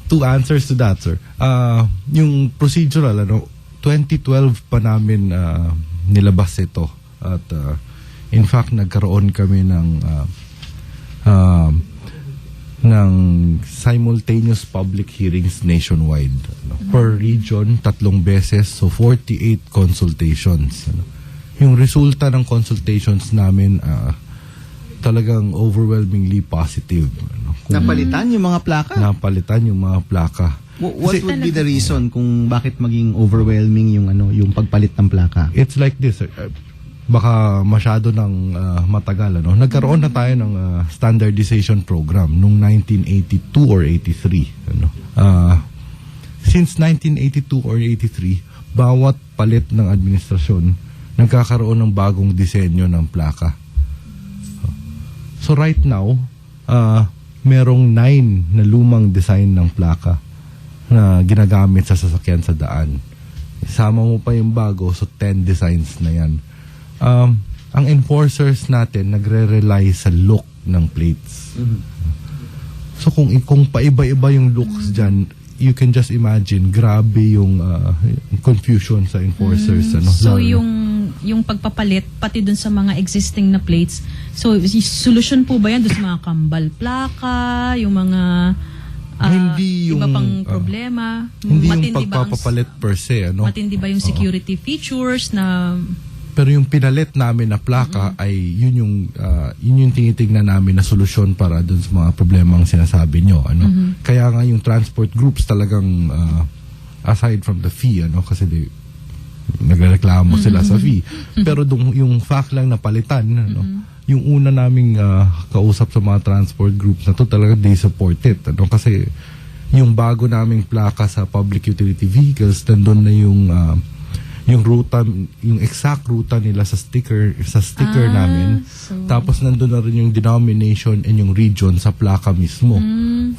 Speaker 7: two answers to that, sir. Yung procedural, 2012 pa namin nilabas ito. At in fact, nagkaroon kami ng simultaneous public hearings nationwide. Per region, 3 beses, so 48 consultations. Yung resulta ng consultations namin, talagang overwhelmingly positive.
Speaker 2: Napalitan yung mga plaka?
Speaker 7: Napalitan yung mga plaka.
Speaker 2: What would be the reason kung bakit maging overwhelming yung pagpalit ng plaka?
Speaker 7: It's like this. Baka masyado ng matagal. Nagkaroon na tayo ng standardization program noong 1982 or 83. Since 1982 or 83, bawat palit ng administrasyon, nagkakaroon ng bagong disenyo ng plaka. So right now, merong 9 na lumang design ng plaka na ginagamit sa sasakyan sa daan. Isama mo pa yung bago, so 10 designs na yan. Ang enforcers natin nagre-rely sa look ng plates. So kung paiba-iba yung looks dyan, you can just imagine, grabe yung confusion sa enforcers.
Speaker 4: So yung pagpapalit pati dun sa mga existing na plates, so solusyon po ba yan dun sa mga kambal plaka, yung mga
Speaker 7: hindi yung
Speaker 4: iba pang problema?
Speaker 7: hindi yung
Speaker 4: Matindi ba ang-
Speaker 7: pagpapalit per se.
Speaker 4: Matindi ba yung security features na
Speaker 7: Pero yung pinalit namin na plaka ay yun yung tinitignan namin na solusyon para dun sa mga problemang sinasabi nyo. Kaya nga yung transport groups talagang aside from the fee, kasi nagreklamo sila sa fee. Pero yung fact lang na palitan, yung una naming kausap sa mga transport groups na to talaga they support it. Kasi yung bago naming plaka sa public utility vehicles, nandun na yung ruta, yung exact ruta nila sa sticker namin. Tapos nandun na rin yung denomination and yung region sa plaka mismo.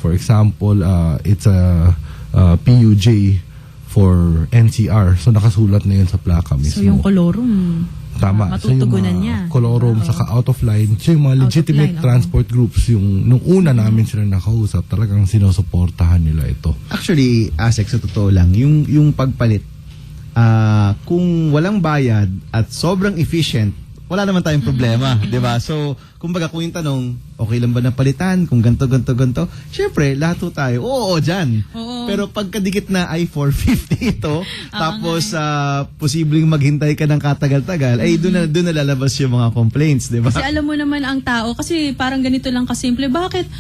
Speaker 7: For example, it's a PUJ for NCR. So nakasulat na yun sa plaka mismo.
Speaker 4: so yung kolorum
Speaker 7: Tama.
Speaker 4: matutugunan
Speaker 7: so,
Speaker 4: niya.
Speaker 7: Kolorum, saka out of line. So yung mga legitimate
Speaker 4: line,
Speaker 7: transport groups, yung nung una namin sila nakausap, talagang sinusuportahan nila ito.
Speaker 2: Actually, Asek, sa totoo lang, yung pagpalit, kung walang bayad at sobrang efficient, wala naman tayong problema, di ba? So, kumbaga kung yung tanong, okay lang ba na palitan? Kung ganto, syempre, lahat po tayo, oo, dyan.
Speaker 4: Oo.
Speaker 2: Pero pagkadikit na ay 450 ito, tapos posibleng maghintay ka ng katagal-tagal, ay doon na lalabas yung mga complaints, di ba?
Speaker 4: Kasi alam mo naman ang tao, kasi parang ganito lang kasimple, bakit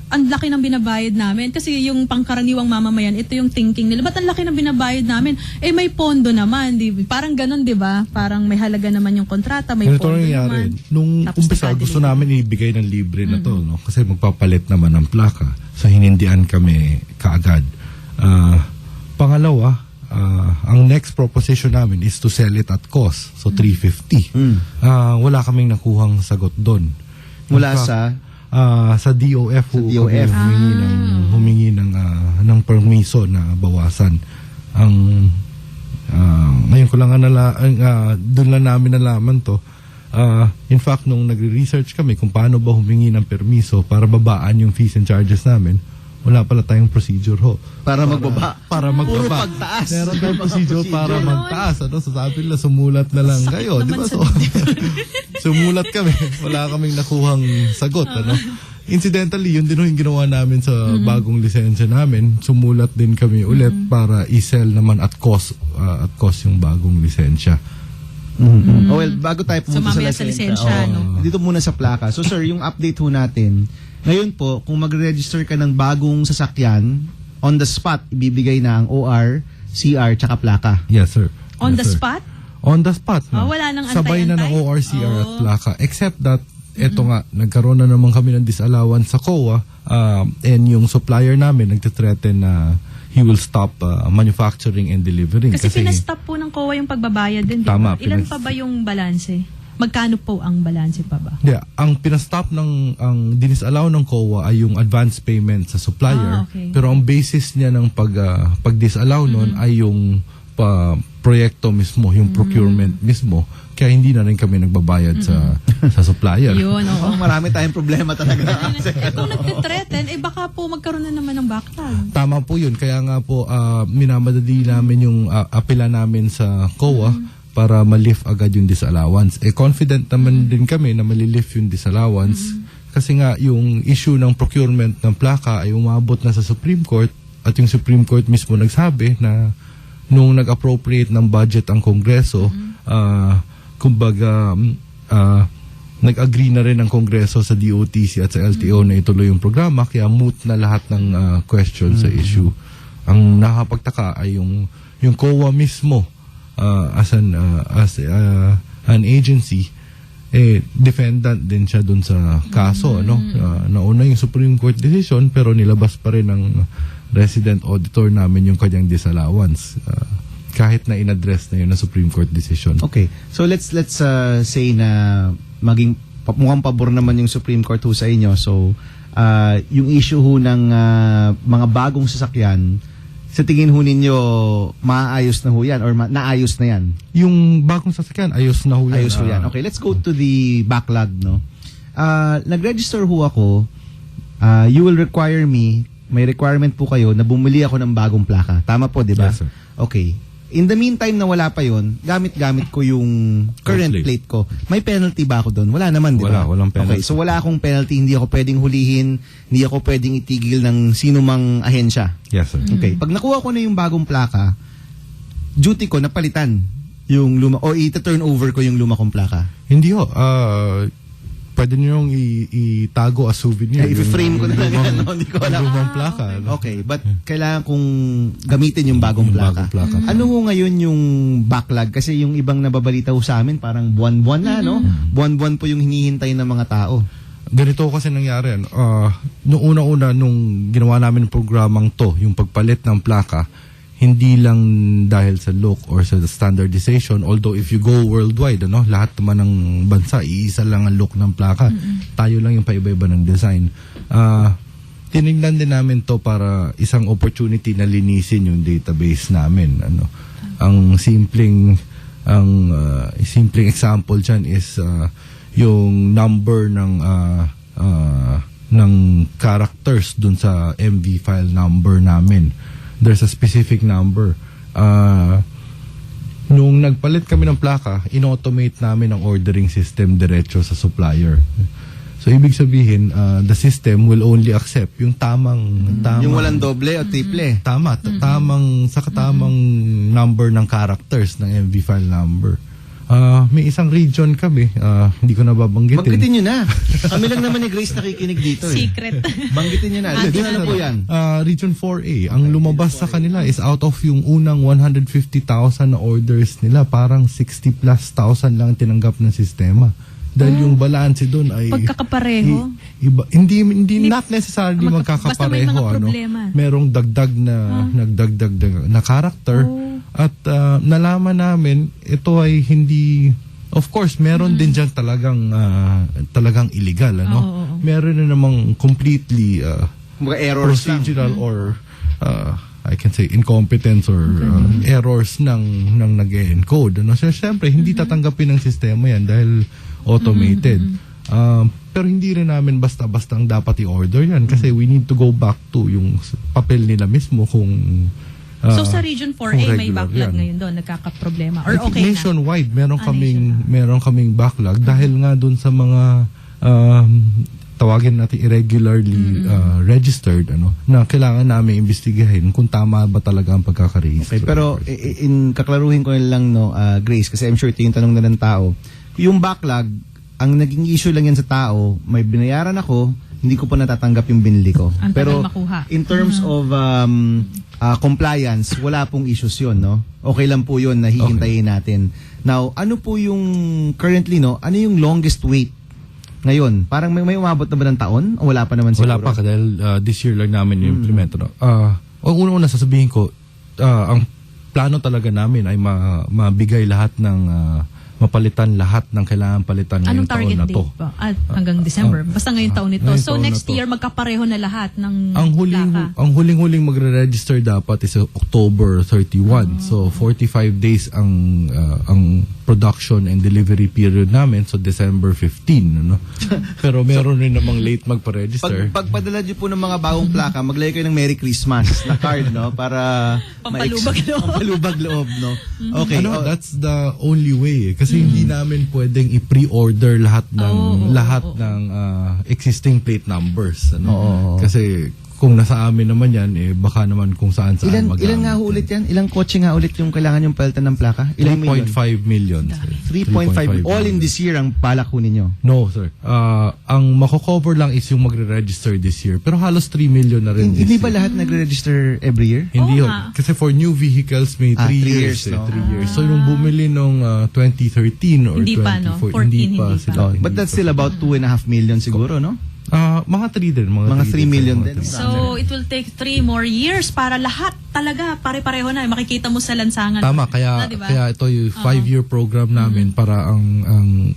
Speaker 4: ang laki ng binabayad namin? Kasi yung pangkaraniwang mamamayan, ito yung thinking nila, ba't ang laki ng binabayad namin? May pondo naman, di ba? Parang ganun, di ba? Parang may halaga naman yung kontrata, may
Speaker 7: Ganito
Speaker 4: pondo
Speaker 7: nangyari.
Speaker 4: naman.
Speaker 7: Nung
Speaker 4: Tapos
Speaker 7: umpisa,
Speaker 4: nagka-delay.
Speaker 7: gusto namin ibigay ng libre na to, kasi magpapalit naman ng plaka. So, hinindihan kami kaagad. Pangalawa, ang next proposition namin is to sell it at cost. So, 350. Wala kaming nakuhang sagot doon.
Speaker 2: Mula
Speaker 7: In fact,
Speaker 2: sa
Speaker 7: sa DOF,
Speaker 2: Sa DOF.
Speaker 7: humingi ng permiso na bawasan ang ngayon ko lang doon lang namin nalaman to. In fact, nung nagre-research kami kung paano ba humingi ng permiso para babaan yung fees and charges namin, wala pala tayong procedure
Speaker 2: para magbaba.
Speaker 7: para
Speaker 2: Puro
Speaker 7: magbaba.
Speaker 2: pagtaas.
Speaker 7: Meron tayong procedure para magtaas. So sabi nila, sumulat na lang kayo. Di ba?
Speaker 4: naman
Speaker 7: So, sumulat kami. Wala kaming nakuhang sagot. Incidentally, yun din yung ginawa namin sa bagong lisensya namin. Sumulat din kami ulit para i-sell naman at cost yung bagong lisensya.
Speaker 2: Well, bago tayo pumunta
Speaker 4: So, mamaya sa lisensya, no?
Speaker 2: Dito muna sa plaka. So, sir, yung update ho natin, ngayon po, kung mag-register ka ng bagong sasakyan, on the spot, ibibigay na ang OR, CR, tsaka plaka.
Speaker 7: Yes, sir.
Speaker 4: On
Speaker 7: Yes,
Speaker 4: the
Speaker 7: sir.
Speaker 4: spot?
Speaker 7: On the spot.
Speaker 4: Wala nang
Speaker 7: Sabay na ng
Speaker 4: antay-antay?
Speaker 7: ORCR at plaka. Except that, eto nga, nagkaroon na naman kami ng disallowance sa COA and yung supplier namin nagtitreten na he will stop manufacturing and delivering.
Speaker 4: Kasi pinastop po ng COA yung pagbabayad din, di
Speaker 7: Tama,
Speaker 4: ba? Ilan pa ba yung balanse? Magkano po ang balanse pa ba?
Speaker 7: Yeah, ang pinastop ang dinisallow ng COA ay yung advance payment sa supplier.
Speaker 4: Okay.
Speaker 7: Pero ang basis niya ng pag-disallow nun ay yung proyekto mismo, yung procurement mismo. Kaya hindi na rin kami nagbabayad sa supplier.
Speaker 4: Yun, oo.
Speaker 3: Marami tayong problema talaga.
Speaker 4: Kung nagtitreten, baka po magkaroon na naman ng backlog.
Speaker 7: Tama po yun. Kaya nga po, minamadali namin yung apela namin sa COA para ma-lift agad yung disallowance. Confident naman din kami na malilift yung disallowance kasi nga yung issue ng procurement ng plaka ay umabot na sa Supreme Court at yung Supreme Court mismo nagsabi na nung nag-appropriate ng budget ang Kongreso, kumbaga, nag-agree na rin ang Kongreso sa DOTC at sa LTO na ituloy yung programa, kaya moot na lahat ng question sa issue. Ang nakapagtaka ay yung COA mismo as an agency, defendant din siya dun sa kaso, no? Nauna yung Supreme Court decision pero nilabas pa rin ng resident auditor namin yung kanyang disallowance. Kahit na in-address na yun na Supreme Court decision.
Speaker 3: Okay. So let's say na mukhang pabor naman yung Supreme Court ho sa inyo. So yung issue ho ng mga bagong sasakyan, sa tingin ho ninyo maayos na ho yan or naayos na yan?
Speaker 7: Yung bagong sasakyan, ayos na ho yan.
Speaker 3: Ayos ho yan. Okay, let's go to the backlog, no? Nag-register ho ako. You will require me, may requirement po kayo na bumili ako ng bagong plaka. Tama po, di ba?
Speaker 7: Yes, sir.
Speaker 3: Okay. In the meantime na wala pa yon, gamit-gamit ko yung current plate ko. May penalty ba ako doon? Wala naman, di ba?
Speaker 7: Walang penalty.
Speaker 3: Okay, so wala akong penalty. Hindi ako pwedeng hulihin. Hindi ako pwedeng itigil ng sino mang ahensya.
Speaker 7: Yes, sir.
Speaker 3: Okay, pag nakuha ko na yung bagong plaka, duty ko na palitan yung luma o i-turn over ko yung luma kong plaka.
Speaker 7: Hindi ho. Pwede nyo yung itago as souvenir.
Speaker 3: I-frame ko na lang yan. No? Hindi ko alam.
Speaker 7: Yung lumang plaka. No?
Speaker 3: Okay, but kailangan kong gamitin yung bagong plaka.
Speaker 7: Bagong plaka.
Speaker 3: Ano ho ngayon yung backlog? Kasi yung ibang nababalita ho sa amin, parang buwan-buwan na, no? Buwan-buwan po yung hinihintay ng mga tao.
Speaker 7: Ganito kasi nangyari. Noong una-una, nung ginawa namin yung programang to, yung pagpalit ng plaka, hindi lang dahil sa look or sa standardization, although if you go worldwide, lahat naman ng bansa, iisa lang ang look ng plaka. Tayo lang yung paiba-iba ng design. Tinignan din namin to para isang opportunity na linisin yung database namin. Ang simpleng example dyan is yung number ng characters dun sa MV file number namin. There's a specific number. Nung nagpalit kami ng plaka, in-automate namin ang ordering system diretso sa supplier. So, ibig sabihin, the system will only accept yung tamang
Speaker 3: Yung walang doble o triple.
Speaker 7: tamang number ng characters ng MV file number. May isang region kami, hindi ko nababanggitin.
Speaker 3: Banggitin nyo na. Kami lang naman ni Grace nakikinig dito.
Speaker 4: Secret.
Speaker 3: Banggitin nyo na. Ano po yan?
Speaker 7: Region 4A. Ang lumabas sa kanila is out of yung unang 150,000 na orders nila, parang 60 plus thousand lang tinanggap ng sistema. Dahil yung balance doon ay
Speaker 4: Pagkakapareho?
Speaker 7: Hindi not necessarily magkakapareho.
Speaker 4: Basta may mga problema.
Speaker 7: Merong dagdag na character. At nalaman namin, ito ay hindi, of course, meron din dyan talagang illegal. Meron na namang completely
Speaker 3: errors
Speaker 7: procedural or I can say incompetence or errors ng nag-encode. So, syempre, hindi tatanggapin ng sistema yan dahil automated. Pero hindi rin namin basta-basta ang dapat i-order yan kasi we need to go back to yung papel nila mismo kung
Speaker 4: So sa Region 4A may
Speaker 7: regular
Speaker 4: backlog
Speaker 7: yan.
Speaker 4: ngayon doon, nagkakaproblema or okay na?
Speaker 7: Nationwide, meron kaming backlog dahil nga doon sa mga tawagin natin irregularly registered na kailangan namin imbestigahin kung tama ba talaga ang pagkaka-register.
Speaker 3: Okay, pero kaklaruhin ko lang Grace, kasi I'm sure ito yung tanong na ng tao. Yung backlog, ang naging issue lang yan sa tao, may binayaran ako, hindi ko pa natatanggap yung binili ko.
Speaker 4: Ang
Speaker 3: Pero
Speaker 4: tagal makuha.
Speaker 3: in terms of compliance, wala pong issues yun, no? Okay lang po yun na hihintayin natin. Now, ano po yung currently, ano yung longest wait ngayon? Parang may umabot na ba ng taon? O wala pa naman siguro?
Speaker 7: Wala pa dahil this year lang namin yung implement. Una-una sasabihin ko, ang plano talaga namin ay mabigay lahat ng mapalitan lahat ng kailangan palitan ngayong
Speaker 4: Anong
Speaker 7: taon
Speaker 4: target
Speaker 7: na
Speaker 4: date
Speaker 7: to.
Speaker 4: ba? Hanggang December. Basta ngayong taon nito.
Speaker 7: ngayong
Speaker 4: So
Speaker 7: taon na
Speaker 4: next
Speaker 7: to.
Speaker 4: year, magkapareho na lahat ng
Speaker 7: Ang
Speaker 4: plaka.
Speaker 7: huling magre-register dapat is October 31. So 45 days ang production and delivery period namin, so December 15, ano. Pero meron rin namang late magpa-register.
Speaker 3: Pagpadala niyo po ng mga bagong plaka, maglagay kayo ng Merry Christmas na card, no? Para
Speaker 4: Pampalubag loob.
Speaker 3: Pampalubag loob, no? Okay.
Speaker 7: That's the only way kasi hindi namin pwedeng i-pre-order lahat ng existing plate numbers, ano. Kasi kung nasa amin naman yan, baka naman kung saan
Speaker 3: Ilan
Speaker 7: magamit.
Speaker 3: nga ulit yan? Ilang kotse nga ulit yung kailangan yung palitan ng plaka? Ilang
Speaker 7: 3.5 million. sir.
Speaker 3: 3.5. All in this year ang balak ko ninyo.
Speaker 7: No, sir. Ang mako-cover lang is yung magre-register this year. Pero halos 3 million na rin this
Speaker 3: Hindi ba
Speaker 7: year.
Speaker 3: lahat nagre-register every year?
Speaker 7: Hindi
Speaker 4: Oo
Speaker 7: yun.
Speaker 4: nga.
Speaker 7: Kasi for new vehicles, may 3
Speaker 3: 3
Speaker 7: years.
Speaker 3: years, no?
Speaker 7: 3 years. So yung bumili nung 2013 or
Speaker 4: Hindi pa, no?
Speaker 7: 2014,
Speaker 4: 14,
Speaker 7: hindi
Speaker 4: hindi pa.
Speaker 7: sila.
Speaker 3: But that's still about 2.5 million siguro, no?
Speaker 7: Mga 3 din.
Speaker 3: Mga 3 million
Speaker 7: mga
Speaker 3: din.
Speaker 7: 3.
Speaker 4: So it will take 3 more years para lahat talaga pare-pareho na. Makikita mo sa lansangan.
Speaker 7: Tama, kaya
Speaker 4: diba?
Speaker 7: kaya ito yung 5-year program namin para ang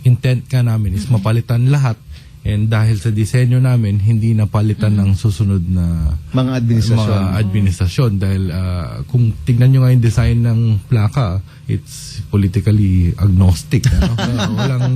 Speaker 7: intent ka namin is mapalitan lahat. And dahil sa disenyo namin, hindi napalitan ng susunod na
Speaker 3: Mga administrasyon.
Speaker 7: mga administrasyon. Dahil kung tignan nyo nga yung design ng plaka, it's politically agnostic. Ano? Walang,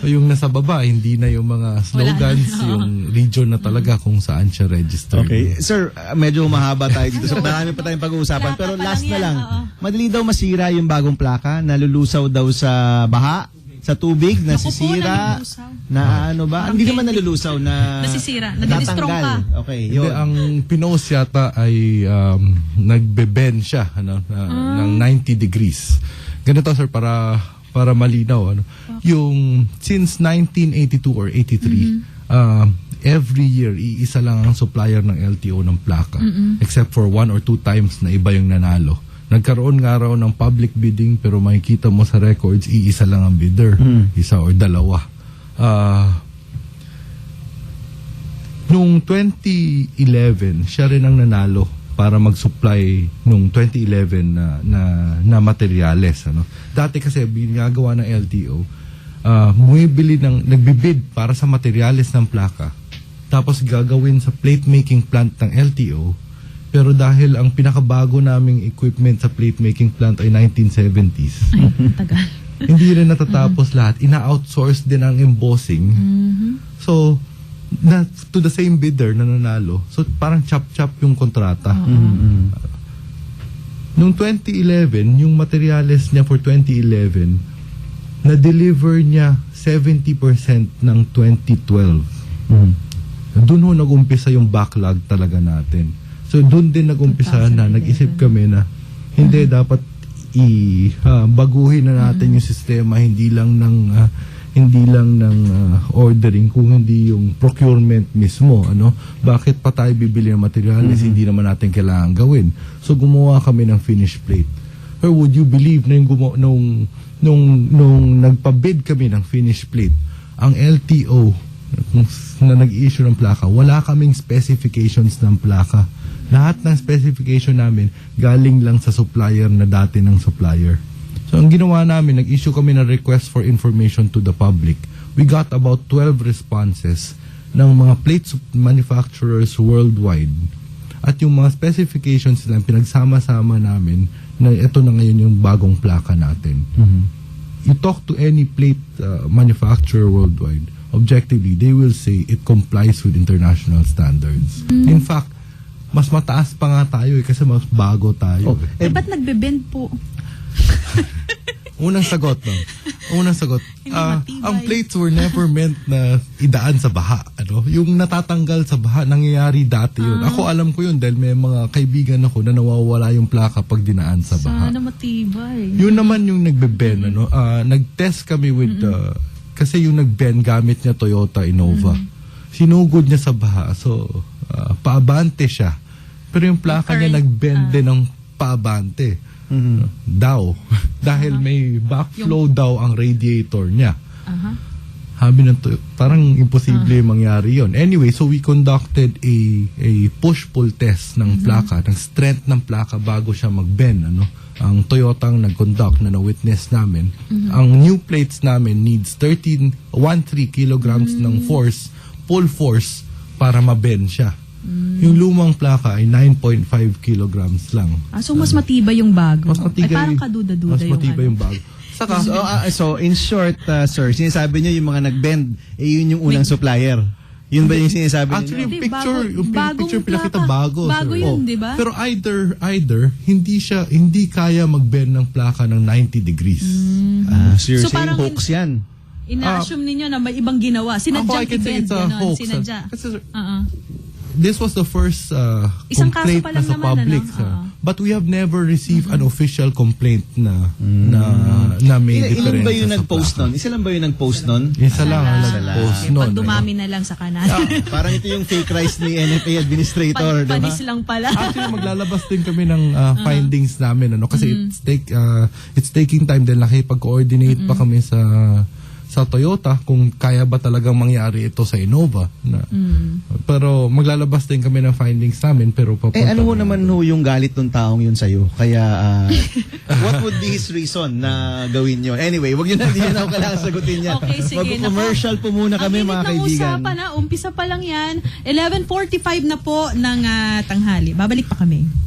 Speaker 7: yung nasa baba, hindi na yung mga slogans, yung region na talaga kung saan siya registered.
Speaker 3: Okay. Sir, medyo mahaba tayo dito. So marami pa tayong pag-uusapan.
Speaker 4: Plaka
Speaker 3: Pero
Speaker 4: pa
Speaker 3: last
Speaker 4: lang
Speaker 3: na
Speaker 4: yan,
Speaker 3: lang.
Speaker 4: oo.
Speaker 3: Madali daw masira yung bagong plaka. Nalulusaw daw sa baha, sa tubig, nasisira.
Speaker 4: nalulusaw.
Speaker 3: Na ano ba? Hindi naman nalulusaw na
Speaker 4: Nasisira. Nadidistrong
Speaker 3: natanggal.
Speaker 4: ka.
Speaker 3: Okay,
Speaker 7: Hindi,
Speaker 3: yun.
Speaker 7: ang pinost yata ay nagbe-bend siya ng 90 degrees. Ganito sir, para malinaw. Yung since 1982 or 83, every year, iisa lang ang supplier ng LTO ng plaka. Except for 1 or 2 times na iba yung nanalo. Nagkaroon nga raw ng public bidding pero makikita mo sa records, iisa lang ang bidder. Isa or dalawa. Noong 2011, siya rin ang nanalo para mag-supply nung 2011 na materyales. Ano? Dati kasi ginagawa ng LTO, nagbibid para sa materyales ng plaka. Tapos gagawin sa plate making plant ng LTO. Pero dahil ang pinakabago naming equipment sa plate making plant ay 1970s,
Speaker 4: Ay, tagal.
Speaker 7: hindi rin natatapos lahat. Ina-outsource din ang embossing. So, to the same bidder na nanalo. So, parang chop-chop yung kontrata. Noong 2011, yung materials niya for 2011, na-deliver niya 70% ng 2012. Doon ho nag-umpisa yung backlog talaga natin. So doon din nag-umpisa na nag-isip kami na hindi dapat baguhin na natin yung sistema, hindi lang ng ordering, kung hindi yung procurement mismo, ano? Bakit pa tayo bibili ng materials, hindi naman natin kailangan gawin. So gumawa kami ng finished plate. Or would you believe na yung nung nagpabid kami ng finished plate, ang LTO na nag-issue ng plaka, wala kaming specifications ng plaka. Lahat ng specification namin galing lang sa supplier na dati ng supplier. So ang ginawa namin, nag-issue kami ng request for information to the public. We got about 12 responses ng mga plate manufacturers worldwide. At yung mga specifications nila, pinagsama-sama namin na ito na ngayon yung bagong plaka natin. You talk to any plate manufacturer worldwide, objectively, they will say it complies with international standards. In fact, mas mataas pa nga tayo kasi mas bago tayo.
Speaker 4: Ba't nagbe-bend po?
Speaker 7: Unang sagot, no? Unang sagot.
Speaker 4: Hindi matibay.
Speaker 7: Ang plates were never meant na idaan sa baha. Ano? Yung natatanggal sa baha, nangyayari dati yun. Ako alam ko yun dahil may mga kaibigan ako na nawawala yung plaka pag dinaan sa baha.
Speaker 4: Sana matibay.
Speaker 7: Yun naman yung nagbe-bend. Ano? Nag-test kami with... kasi yung nag-bend gamit niya Toyota Innova. Sinugod niya sa baha. So, paabante siya. Pero yung plaka niya nag-bend din ng paabante. Daw. Dahil may backflow daw ang radiator niya. Sabi ng parang imposible mangyari yon. Anyway, so we conducted a push-pull test ng plaka, ng strength ng plaka bago siya mag-bend. Ano? ang Toyota ang nag-conduct na na-witness namin. Ang new plates namin needs 13 kilograms ng force, full force, para ma-bend siya. Yung lumang plaka ay 9.5 kilograms lang.
Speaker 4: So mas matibay yung bago.
Speaker 7: Mas matibay,
Speaker 4: parang kaduda-duda
Speaker 7: mas matibay
Speaker 4: yung
Speaker 7: yung bago. Saka,
Speaker 3: So in short, sir, sinasabi niyo yung mga nag-bend, yun yung unang supplier. Yun ba yung sinasabi niyo?
Speaker 7: actually, yung
Speaker 4: Hindi,
Speaker 7: picture,
Speaker 4: bagong
Speaker 7: picture pinakita
Speaker 4: plaka.
Speaker 7: bago.
Speaker 4: Bago
Speaker 7: sir.
Speaker 4: yun, di ba?
Speaker 7: Pero either, hindi kaya mag-bend ng plaka ng 90 degrees.
Speaker 3: So you're
Speaker 4: So
Speaker 3: saying
Speaker 4: parang
Speaker 3: hoax yan.
Speaker 4: Ina-assume ninyo na may ibang ginawa. Sinadyang
Speaker 7: I can say
Speaker 4: i-bend,
Speaker 7: it's a
Speaker 4: ganon.
Speaker 7: hoax.
Speaker 4: Sinadya.
Speaker 7: Kasi, sir,
Speaker 4: Oo.
Speaker 7: this was the first
Speaker 4: Isang kaso
Speaker 7: complaint
Speaker 4: pa
Speaker 7: na
Speaker 4: lang
Speaker 7: sa
Speaker 4: naman,
Speaker 7: public.
Speaker 4: ano?
Speaker 7: sir.
Speaker 4: Oo.
Speaker 7: But we have never received an official complaint na may
Speaker 3: Ilan ba
Speaker 7: difference
Speaker 3: yung
Speaker 7: sa
Speaker 3: nag-post
Speaker 7: plaka.
Speaker 3: nun? Isa lang ba yung nag-post nun?
Speaker 7: Isa lang ang nag-post
Speaker 4: Okay,
Speaker 7: nun.
Speaker 4: pag dumami na lang sa kanan.
Speaker 3: Parang ito yung fake rice ni NFA administrator, di ba?
Speaker 4: Panis lang pala.
Speaker 7: Actually, maglalabas din kami ng findings namin, kasi it's taking time din. Nakipag-coordinate pa kami sa Toyota kung kaya ba talagang mangyari ito sa Innova. Pero maglalabas din kami ng findings namin, pero papunta.
Speaker 3: Ano ho naman ho yung galit ng taong yun sa'yo? Kaya, what would be his reason na gawin yun? Anyway, wag yun na, hindi na ako kailangan sagutin yan.
Speaker 4: Okay, sige.
Speaker 3: Mag-commercial po muna kami, mga kaibigan.
Speaker 4: Ang usapan na, umpisa pa lang yan. 11:45 na po ng tanghali. Babalik pa kami.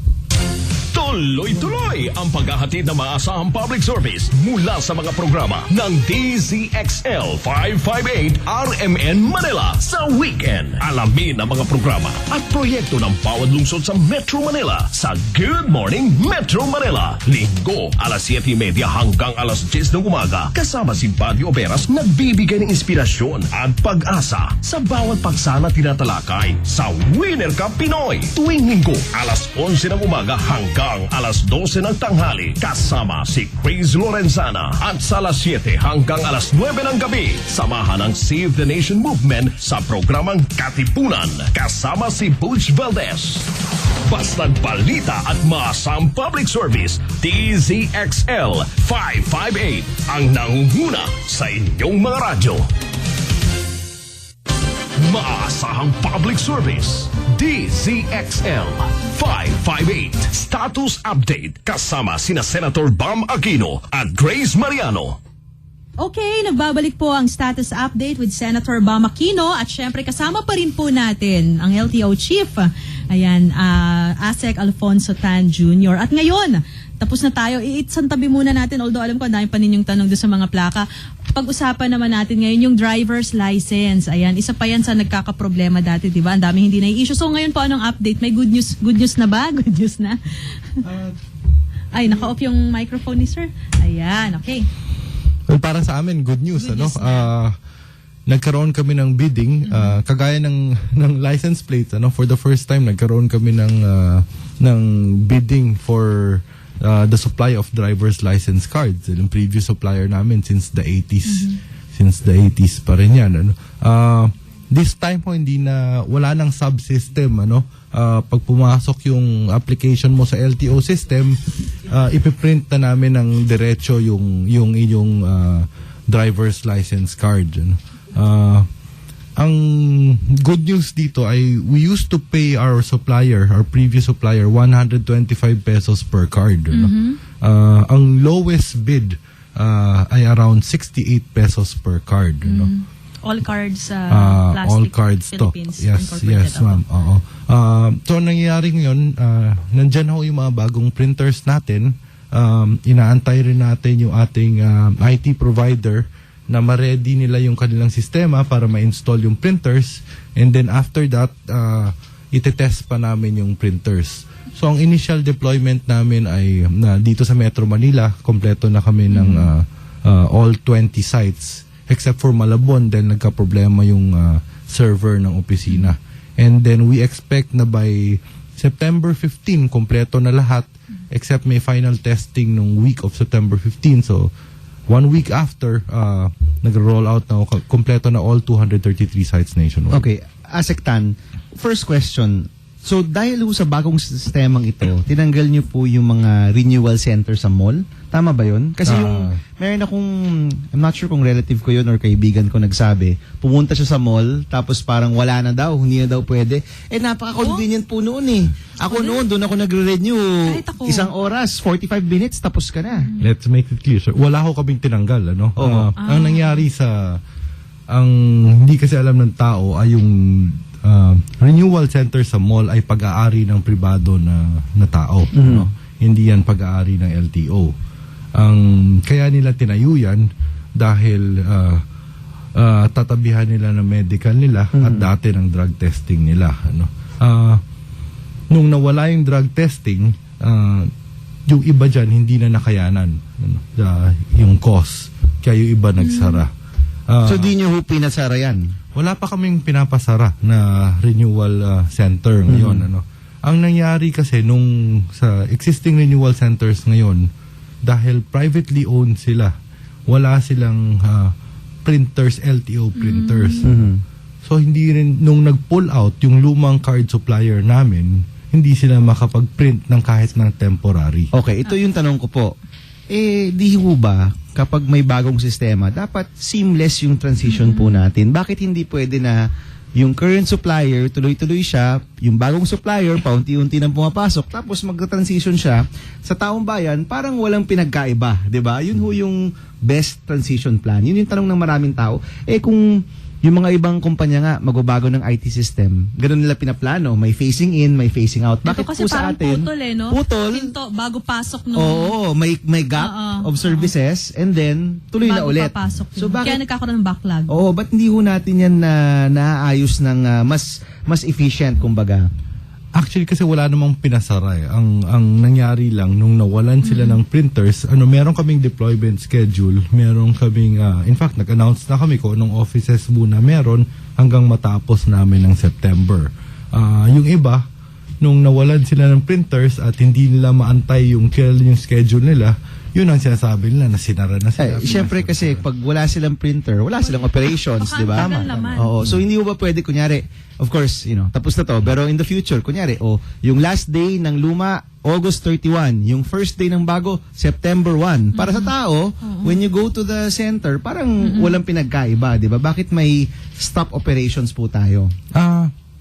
Speaker 1: Tuloy-tuloy ang paghahatid ng maasahang public service mula sa mga programa ng DZXL 558 RMN Manila sa weekend. Alamin ang mga programa at proyekto ng bawat lungsod sa Metro Manila sa Good Morning Metro Manila. Linggo, alas 7:30 hanggang alas 10 ng umaga. Kasama si Buddy Oberas, nagbibigay ng inspirasyon at pag-asa sa bawat pagsana tinatalakay sa Winner Cup Pinoy. Tuwing linggo, alas 11 ng umaga hanggang alas 12 ng tanghali, kasama si Chris Lorenzana. At sa alas 7 hanggang alas 9 ng gabi, samahan ang Save the Nation Movement sa programang Katipunan, kasama si Butch Valdez. Bastang balita at maasang public service, DZXL 558 ang nangunguna sa inyong mga radyo. Maasahang public service, DZXL 558. Status update kasama sina Senator Bam Aquino at Grace Mariano.
Speaker 4: Okay, nagbabalik po ang status update with Senator Bam Aquino at syempre kasama pa rin po natin ang LTO Chief, ASEC Alfonso Tan Jr. At ngayon, tapos na tayo. Iitsantabi muna natin, although alam ko ang dami pa ninyong tanong doon sa mga plaka. Pag-usapan naman natin ngayon yung driver's license. Ayan, isa pa yan sa nagkakaproblema dati, di ba? Ang dami hindi na-issue. So ngayon po, anong update? May good news na ba? Good news na? Ay, naka-off yung microphone ni sir. Ayan, okay.
Speaker 7: Well, para sa amin, good news.
Speaker 4: Good news
Speaker 7: Nagkaroon kami ng bidding, kagaya ng license plate. For the first time, nagkaroon kami ng bidding for the supply of driver's license cards. Yung previous supplier namin since the 80s. Since the 80s pa rin yan. This time po, wala nang subsystem. Pag pumasok yung application mo sa LTO system, ipiprint na namin ng diretso yung inyong driver's license card. Ang good news dito ay we used to pay our previous supplier 125 pesos per card. Ang lowest bid ay around 68 pesos per card.
Speaker 4: All cards, plastic,
Speaker 7: all cards stock.
Speaker 4: Philippines.
Speaker 7: Yes, ma'am. Oo. So, nangyayari ngayon, nandyan ho yung mga bagong printers natin. Inaantay rin natin yung ating IT provider na ma-ready nila yung kanilang sistema para ma-install yung printers. And then after that, itetest pa namin yung printers. So, ang initial deployment namin ay dito sa Metro Manila, kompleto na kami ng all 20 sites. Except for Malabon, dahil nagka-problema yung server ng opisina. And then we expect na by September 15, kompleto na lahat, except may final testing nung week of September 15. So, 1 week after, nag-roll out na, kompleto na all 233 sites nationwide.
Speaker 3: Okay, ASEC Tan, first question, So dahil ho sa bagong sistemang ito, tinanggal niyo po yung mga renewal center sa mall. Tama ba yun? Kasi yung meron akong, I'm not sure kung relative ko yun or kaibigan ko nagsabi, pumunta siya sa mall, tapos parang wala na daw, hindi na daw pwede. Napaka-convenient po noon eh. Ako noon, doon ako nagre-renew.
Speaker 4: Kahit ako.
Speaker 3: Isang oras, 45 minutes, tapos ka na.
Speaker 7: Let's make it clear, sir. Wala ko kaming tinanggal, ano?
Speaker 3: Oo.
Speaker 7: Ang nangyari ang hindi kasi alam ng tao ay yung renewal center sa mall ay pag-aari ng pribado na tao. No? Hindi yan pag-aari ng LTO. Kaya nila tinayo yan dahil tatabihan nila ng medical nila at dati ng drug testing nila. Ano? Nung nawala yung drug testing, yung iba dyan hindi na nakayanan. Ano? Yung cost. Kaya yung iba nagsara.
Speaker 3: So di niyo ho pinasara yan?
Speaker 7: Wala pa kaming pinapasara na renewal center ngayon. Ano? Ang nangyari kasi nung sa existing renewal centers ngayon, dahil privately owned sila, wala silang printers, LTO printers. So hindi rin, nung nag-pull out yung lumang card supplier namin, hindi sila makapag-print ng kahit ng temporary.
Speaker 3: Okay, ito yung tanong ko po. Di ho ba, kapag may bagong sistema, dapat seamless yung transition po natin? Bakit hindi pwede na yung current supplier, tuloy-tuloy siya, yung bagong supplier, paunti-unti nang pumapasok, tapos mag-transition siya sa taong bayan, parang walang pinagkaiba, di ba? Yun ho yung best transition plan. Yun yung tanong ng maraming tao. Kung yung mga ibang kumpanya nga, magbabago ng IT system, ganun nila pinaplano, may phasing in, may phasing out. Bakit
Speaker 4: Ito kasi
Speaker 3: po sa
Speaker 4: parang
Speaker 3: atin?
Speaker 4: putol no?
Speaker 3: Putol.
Speaker 4: Hinto, bago pasok nung...
Speaker 3: Oo, may gap of services and then tuloy na
Speaker 4: bago
Speaker 3: ulit.
Speaker 4: papasok yun.
Speaker 3: So bakit?
Speaker 4: Kaya nagkakaroon ng backlog.
Speaker 3: Oo, ba't hindi ho natin yan na naaayos ng mas efficient kumbaga?
Speaker 7: Actually kasi wala namang pinasara eh. Ang nangyari lang nung nawalan sila ng printers, meron kaming deployment schedule, meron kaming in fact nag-announce na kami kung anong offices muna meron hanggang matapos namin ng September. Yung iba nung nawalan sila ng printers at hindi nila maantay yung schedule nila, yun ang sinasabi nila na sinara na sila.
Speaker 3: Siyempre kasi pag wala silang printer, wala silang operations,
Speaker 4: Baka
Speaker 3: di ba?
Speaker 4: ang tagal naman.
Speaker 3: Oo, so hindi mo ba pwede kunyari, of course, tapos na to, pero in the future, kunyari, yung last day ng luma, August 31, yung first day ng bago, September 1. Para sa tao, when you go to the center, parang walang pinagkaiba, di ba? Bakit may stop operations po tayo?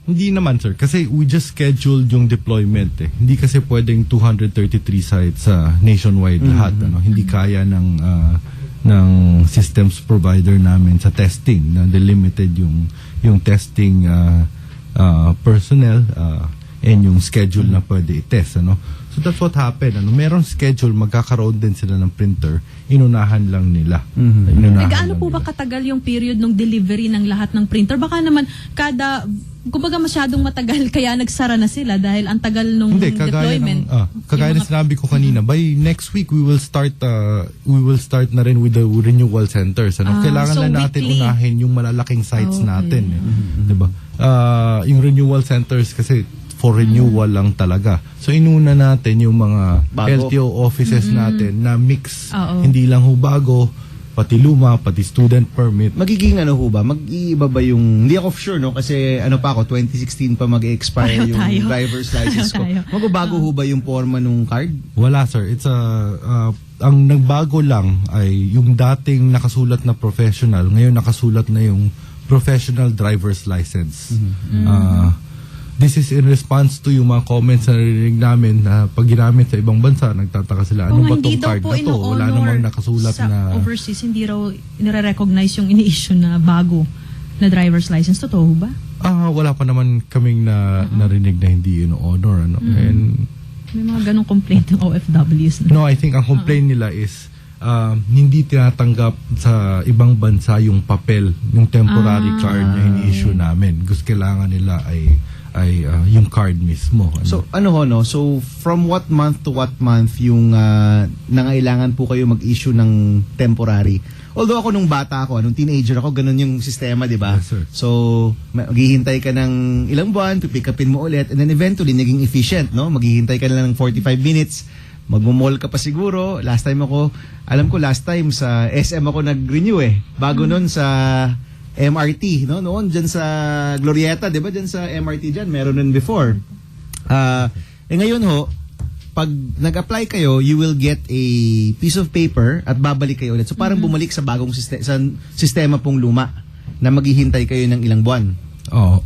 Speaker 7: Hindi naman sir, kasi we just scheduled yung deployment eh. Hindi kasi pwedeng 233 sites sa nationwide lahat. Hindi kaya ng systems provider namin sa testing na delimited yung testing personnel and yung schedule na pwede i-test. So that's what happened. Meron schedule, magkakaroon din sila ng printer, inunahan lang nila.
Speaker 4: Gaano po ba katagal yung period ng delivery ng lahat ng printer? Baka naman kumbaga masyadong matagal kaya nagsara na sila dahil ang tagal nung deployment.
Speaker 7: Kagaya ng sinabi ko kanina, by next week we will start na rin with the renewal centers. Kailangan
Speaker 4: so
Speaker 7: lang natin
Speaker 4: weekly.
Speaker 7: unahin yung malalaking sites
Speaker 4: Okay.
Speaker 7: natin. Diba? Yung renewal centers kasi for renewal lang talaga. So inuna natin yung mga
Speaker 3: Bago.
Speaker 7: LTO offices natin na mix.
Speaker 4: Oo.
Speaker 7: Hindi lang ho bago, pati luma, pati student permit.
Speaker 3: Magiging ho ba? Mag-iiba ba yung, hindi ako sure kasi pa ako, 2016 pa mag-expire
Speaker 4: Pareho
Speaker 3: yung
Speaker 4: tayo.
Speaker 3: driver's license ko.
Speaker 4: Pareho tayo.
Speaker 3: Magbabago ho ba yung forma nung card?
Speaker 7: Wala sir, it's ang nagbago lang ay yung dating nakasulat na professional, ngayon nakasulat na yung professional driver's license. This is in response to yung mga comments na narinig namin na pag ginamit sa ibang bansa, nagtataka sila, ano ba
Speaker 4: hindi
Speaker 7: tong
Speaker 4: daw
Speaker 7: card
Speaker 4: po
Speaker 7: na to? Wala namang nakasulat
Speaker 4: sa
Speaker 7: na...
Speaker 4: overseas, hindi raw nire-recognize yung ini-issue na bago na driver's license. Totoo ba?
Speaker 7: Wala pa naman kaming narinig na hindi honor. And
Speaker 4: May mga ganong complaint ng OFWs na.
Speaker 7: no, I think ang complaint nila is hindi tinatanggap sa ibang bansa yung papel, yung temporary card na ini-issue namin. Gusto kailangan nila ay yung card mismo.
Speaker 3: So So from what month to what month yung nangailangan po kayo mag-issue ng temporary? Although ako nung bata ako, nung teenager ako, ganun yung sistema, di ba?
Speaker 7: Yes, sir.
Speaker 3: So maghihintay ka ng ilang buwan, pipick upin mo ulit, and then eventually naging efficient, no? Maghihintay ka na ng 45 minutes, magmo-mall ka pa siguro. Last time sa SM ako nag-renew bago nun sa MRT, no? Noon dyan sa Glorieta, 'di ba? Dyan sa MRT dyan, meron nun before. Ngayon ho, pag nag-apply kayo, you will get a piece of paper at babalik kayo ulit. So parang bumalik sa bagong sistema pong luma na maghihintay kayo ng ilang buwan.
Speaker 7: Oh,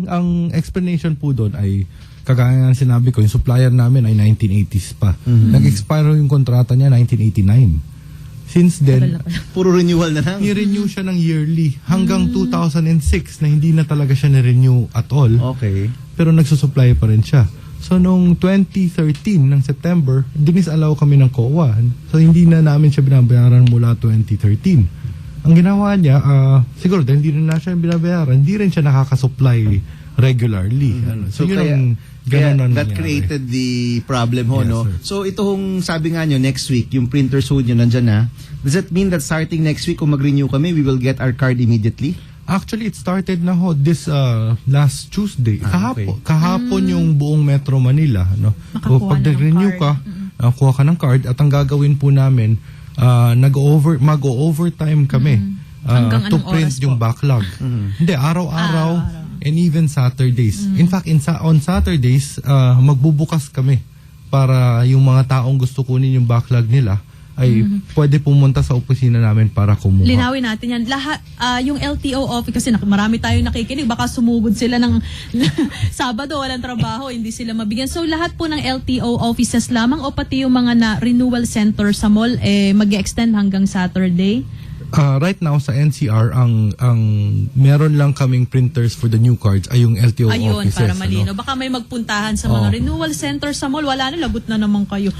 Speaker 7: ang explanation po doon ay kagaya ng sinabi ko, yung supplier namin ay 1980s pa. Nag-expire yung kontrata niya 1989. Since then,
Speaker 3: Puro renewal na lang.
Speaker 7: i-renew siya ng yearly hanggang 2006 na hindi na talaga siya na-renew at all.
Speaker 3: Okay.
Speaker 7: Pero nagsusupply pa rin siya. So, noong 2013 ng September, dinis-allow kami ng COA. So, hindi na namin siya binabayaran mula 2013. Ang ginawa niya, siguro dahil hindi na siya binabayaran, hindi rin siya nakakasupply regularly. So, yun ang
Speaker 3: Kaya
Speaker 7: ganun ang
Speaker 3: that
Speaker 7: nangyari.
Speaker 3: created the problem ho,
Speaker 7: Yes,
Speaker 3: no?
Speaker 7: sir.
Speaker 3: So itong sabi nga nyo, next week, yung printer suit nyo nandyan na. Does that mean that starting next week, kung mag-renew kami, we will get our card immediately?
Speaker 7: Actually, it started na ho this last Tuesday.
Speaker 3: okay.
Speaker 7: Kahapon yung buong Metro Manila. No?
Speaker 4: Makakuha
Speaker 7: Pag
Speaker 4: na ng
Speaker 7: nag-renew ka,
Speaker 4: card.
Speaker 7: kuha ka ng card at ang gagawin po namin, mag-overtime kami
Speaker 4: Hanggang
Speaker 7: to
Speaker 4: anong
Speaker 7: print
Speaker 4: oras
Speaker 7: yung
Speaker 4: po?
Speaker 7: backlog. Hindi, araw-araw and even Saturdays. In fact, on Saturdays, magbubukas kami para yung mga taong gusto kunin yung backlog nila ay pwede pumunta sa opisina namin para kumuha.
Speaker 4: Linawin natin yan. Lahat, yung LTO office, kasi marami tayong nakikinig, baka sumugod sila ng Sabado, walang trabaho, hindi sila mabigyan. So lahat po ng LTO offices lamang o pati yung mga na renewal center sa mall, mag-extend hanggang Saturday?
Speaker 7: Right now sa NCR ang meron lang kaming printers for the new cards ay yung LTO
Speaker 4: Ayun,
Speaker 7: offices.
Speaker 4: para malino.
Speaker 7: Ano?
Speaker 4: Baka may magpuntahan sa mga renewal center sa mall. Wala na, lagot na naman kayo.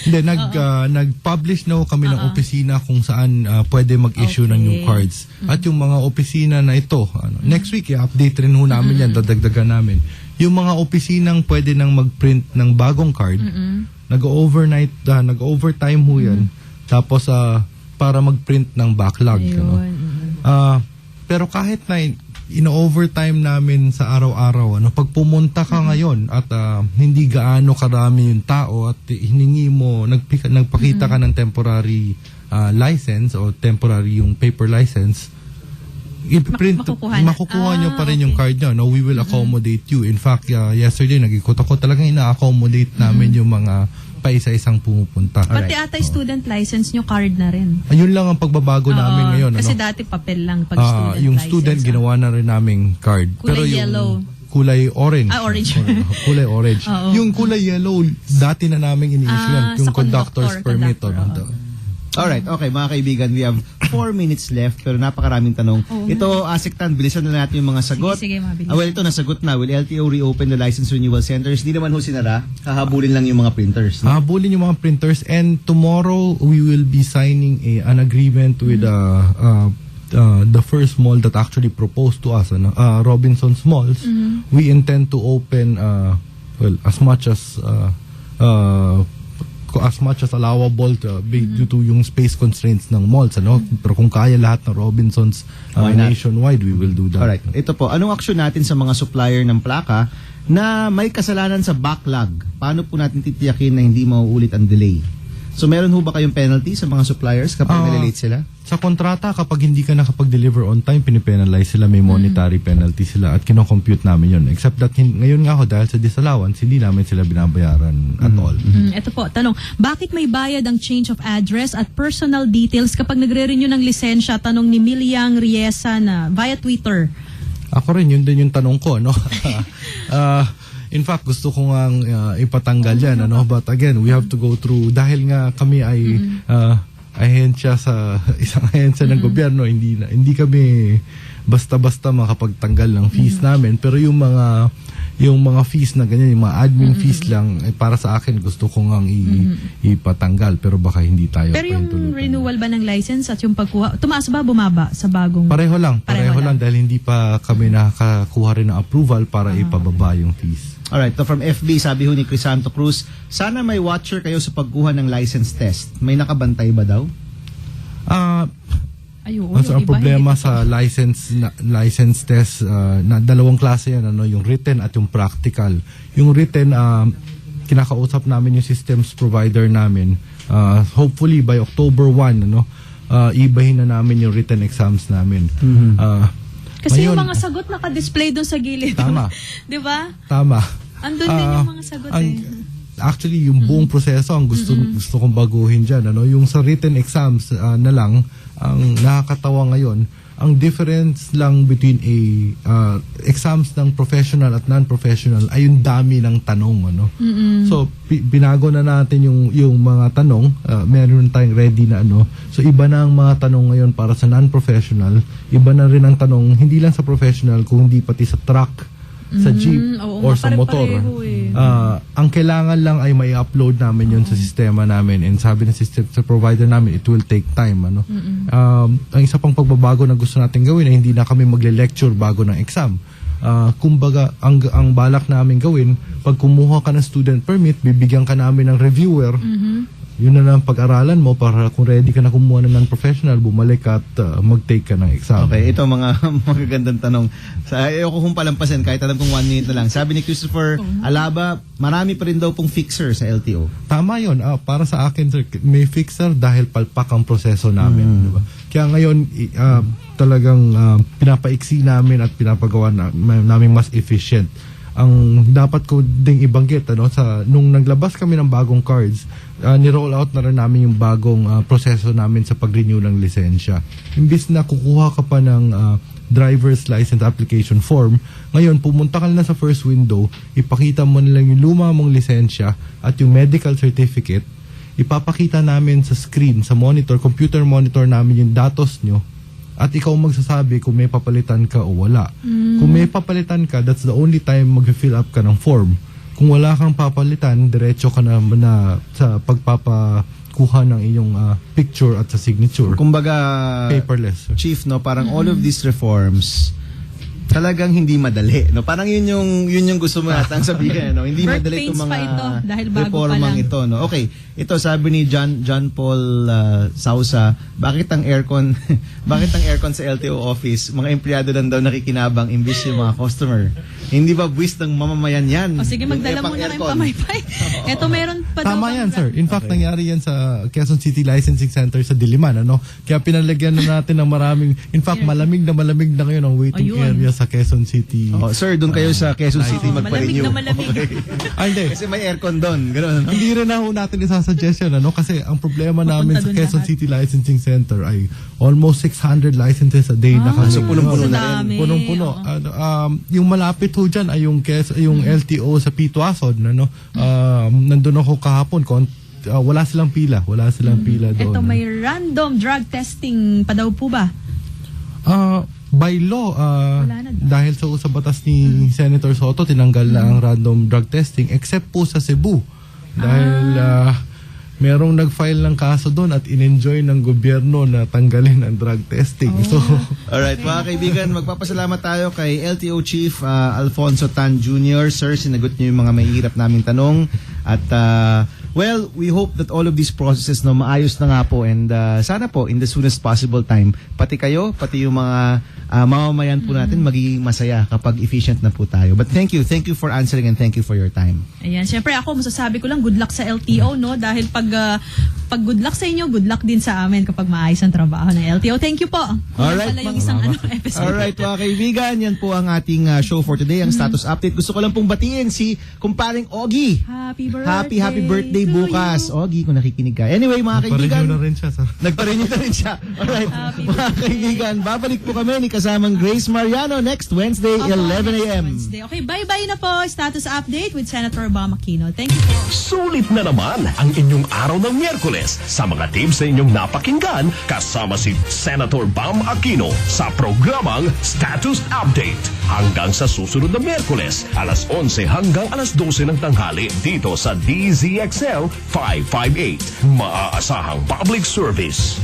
Speaker 7: Hindi, nag-publish na kami ng opisina kung saan pwede mag-issue ng new cards. At yung mga opisina na ito, next week i-update rin ho namin yan, dadagdagan namin. Yung mga opisinang pwede nang mag-print ng bagong card, nag-overtime ho yan. Tapos para mag-print ng backlog. Ano? Pero kahit na ino-overtime namin sa araw-araw, pag pumunta ka ngayon at hindi gaano karami yung tao at hiningi mo, nagpakita ka ng temporary license o temporary yung paper license, i-print, makukuha nyo pa rin yung card nyo. No? We will accommodate you. In fact, yesterday, nag-ikot ako, talagang ina-accommodate namin yung mga paisa-isang pumupunta.
Speaker 4: Pati ata student license nyo, card na rin.
Speaker 7: Ayun lang ang pagbabago namin ngayon.
Speaker 4: Kasi dati papel lang pag student
Speaker 7: yung
Speaker 4: license.
Speaker 7: student, ginawa na rin naming card.
Speaker 4: Kulay
Speaker 7: Pero yung
Speaker 4: yellow.
Speaker 7: kulay orange.
Speaker 4: Orange.
Speaker 7: Kulay orange.
Speaker 4: Oo.
Speaker 7: Yung kulay yellow, dati na namin ini-issue yan. Yung
Speaker 4: sa
Speaker 7: conductor's permit.
Speaker 4: conductor,
Speaker 3: Alright, okay mga kaibigan, we have 4 minutes left pero napakaraming tanong. Ito, Asiktan, bilisan na natin yung mga sagot.
Speaker 4: Sige, mabilis.
Speaker 3: Well, ito nasagot na. Will LTO reopen the license renewal centers? Hindi naman ho sinara. Hahabulin lang yung mga printers. No?
Speaker 7: Habulin yung mga printers and tomorrow we will be signing an agreement with the first mall that actually proposed to us, Robinson's Malls. We intend to open as much as allowable due to yung space constraints ng malls, pero kung kaya lahat ng Robinsons nationwide, we will do that.
Speaker 3: Alright, ito po. Anong aksyon natin sa mga supplier ng plaka na may kasalanan sa backlog? Paano po natin titiyakin na hindi mauulit ang delay? So meron ho ba kayong penalty sa mga suppliers kapag nalilate sila?
Speaker 7: Sa kontrata, kapag hindi ka nakapag-deliver on time, pinipenalize sila, may monetary penalty sila at kinocompute namin yun. Except that ngayon nga ho, dahil sa disallowance, hindi namin sila binabayaran at all.
Speaker 4: Ito po, tanong, bakit may bayad ang change of address at personal details kapag nagre-renew ng lisensya? Tanong ni Miliang Riesa na via Twitter.
Speaker 7: Ako rin, yun din yung tanong ko, no? In fact, gusto ko nga ipatanggal yan, But again, we have to go through, dahil nga kami ay ahensya sa isang ahensya ng gobyerno, hindi kami basta-basta makapagtanggal ng fees namin. Pero yung mga fees na ganyan, yung mga admin fees lang, para sa akin, gusto ko nga ipatanggal. Pero baka hindi tayo.
Speaker 4: Pero yung renewal ba ng license at yung pagkuha, tumaas ba, bumaba sa bagong?
Speaker 7: Pareho lang dahil hindi pa kami nakakakuha rin ng approval para ipababa yung fees.
Speaker 3: Alright, so from FB, sabi ho ni Crisanto Cruz, sana may watcher kayo sa pagkuha ng license test. May nakabantay ba daw?
Speaker 7: Ang problema sa license test na dalawang klase yan, yung written at yung practical. Yung written, kinakausap namin yung systems provider namin. Hopefully by October 1, ibahin na namin yung written exams namin.
Speaker 4: Kasi
Speaker 7: Ngayon,
Speaker 4: yung mga sagot naka-display doon sa gilid.
Speaker 7: Tama.
Speaker 4: Di ba?
Speaker 7: Tama.
Speaker 4: Andun din yung mga sagot
Speaker 7: Actually, yung buong proseso ang gusto kong baguhin dyan. Yung sa written exams na lang, ang nakakatawa ngayon, ang difference lang between exams ng professional at non-professional ay yung dami ng tanong. So, binago na natin yung mga tanong. Meron tayong ready na So, iba na ang mga tanong ngayon para sa non-professional. Iba na rin ang tanong, hindi lang sa professional, kundi pati sa truck, sa jeep, or sa motor. Ang kailangan lang ay may upload namin yun sa sistema namin, and sabi ng system sa provider namin, it will take time. Ang isa pang pagbabago na gusto natin gawin ay hindi na kami magle-lecture bago ng exam. Kumbaga, ang balak namin gawin, pag kumuha ka ng student permit, bibigyan ka namin ng reviewer. Yun na lang pag-aralan mo para kung ready ka na kumuha na ng professional, bumalik at mag-take ka ng exam.
Speaker 2: Okay, ito mga magagandang tanong. Ayoko kong palampasin kahit alam kong 1 minute na lang. Sabi ni Christopher Alaba, marami pa rin daw pong fixer sa LTO.
Speaker 7: Tama yun. Para sa akin, sir, may fixer dahil palpak ang proseso namin. Diba? Kaya ngayon, talagang pinapaiksi namin at pinapagawa namin mas efficient. Ang dapat ko ding ibanggit, nung naglabas kami ng bagong cards, ni-roll out na rin namin yung bagong proseso namin sa pag-renew ng lisensya. Imbis na kukuha ka pa ng driver's license application form, ngayon pumunta ka na sa first window, ipakita mo nilang yung luma mong lisensya at yung medical certificate, ipapakita namin sa screen, sa monitor, computer monitor namin yung datos nyo, at ikaw magsasabi kung may papalitan ka o wala. Kung may papalitan ka, that's the only time mag-fill up ka ng form. Kung wala kang papalitan, diretso ka na sa pagpapakuha ng iyong picture at sa signature.
Speaker 2: Kumbaga,
Speaker 7: paperless.
Speaker 2: Chief, parang all of these reforms talagang hindi madali. Parang yun yung gusto mo natang sabihin. Hindi
Speaker 4: Birth
Speaker 2: madali itong
Speaker 4: pains pa
Speaker 2: mga
Speaker 4: ito, dahil bago
Speaker 2: reformang
Speaker 4: pa lang.
Speaker 2: ito. Okay, ito sabi ni John Paul Sausa, bakit ang aircon sa LTO office, mga empleyado lang daw nakikinabang imbis yung mga customer? Hindi ba buwis ng mamamayan yan?
Speaker 4: Sige, magdala mo na ng pamaypay. Ito meron pa daw.
Speaker 7: Tama yan, sir. In fact, nangyari yan sa Quezon City Licensing Center sa Diliman. Kaya pinalagyan na natin ng maraming, in fact, malamig na ngayon ang waiting area sa Quezon City.
Speaker 2: Sir, doon kayo sa Quezon City magpa-renew.
Speaker 4: Malamig.
Speaker 7: Hindi.
Speaker 2: Kasi may aircon doon. Ganun.
Speaker 7: Hindi rin na natin isasuggestion, kasi ang problema namin sa Quezon City Licensing Center ay almost 600 licenses a day na kami.
Speaker 2: So, punong-puno na rin.
Speaker 7: Punong-puno. Yung malapit ho dyan ay yung LTO sa Pituasod. Nandun ako kahapon, wala silang pila. Wala silang pila doon.
Speaker 4: Ito may random drug testing pa daw po ba?
Speaker 7: By law, dahil sa batas ni Senator Soto, tinanggal na ang random drug testing except po sa Cebu. Dahil merong nag-file ng kaso doon at in-enjoy ng gobyerno na tanggalin ang drug testing. So,
Speaker 2: alright, mga kaibigan, magpapasalamat tayo kay LTO Chief Alfonso Tan Jr. Sir, sinagot niyo yung mga mahihirap naming tanong. At well, we hope that all of these processes maayos na nga po, and sana po in the soonest possible time, pati kayo, pati yung mga mamamayan po natin magiging masaya kapag efficient na po tayo. But thank you for answering, and thank you for your time.
Speaker 4: Ayan, syempre ako masasabi ko lang good luck sa LTO, dahil pag good luck sa inyo, good luck din sa amin kapag maayos ang trabaho ng LTO. Thank you po.
Speaker 2: Alright,
Speaker 4: pala yung isang episode.
Speaker 2: Alright, mga kaibigan, yan po ang ating show for today, ang status update. Gusto ko lang pong batiin si kumparing Ogie. Happy birthday bukas. Ogie, kung nakikinig ka. Anyway, mga kaibigan,
Speaker 7: nagpa-renew na rin siya.
Speaker 2: Nagpa-renew na rin siya. Alright, mga kaibigan, babalik po kami ni kasamang Grace Mariano next Wednesday, 11 a.m.
Speaker 4: Okay, bye-bye na po. Status update with Senator Bam Aquino. Thank you po.
Speaker 1: Sulit na naman ang inyong araw ng Miyerkules sa mga tips na inyong napakinggan kasama si Senator Bam Aquino sa programang Status Update. Hanggang sa susunod na Miyerkules, alas 11 hanggang alas 12 ng tanghali dito sa DZXL 558. Maaasahang public service.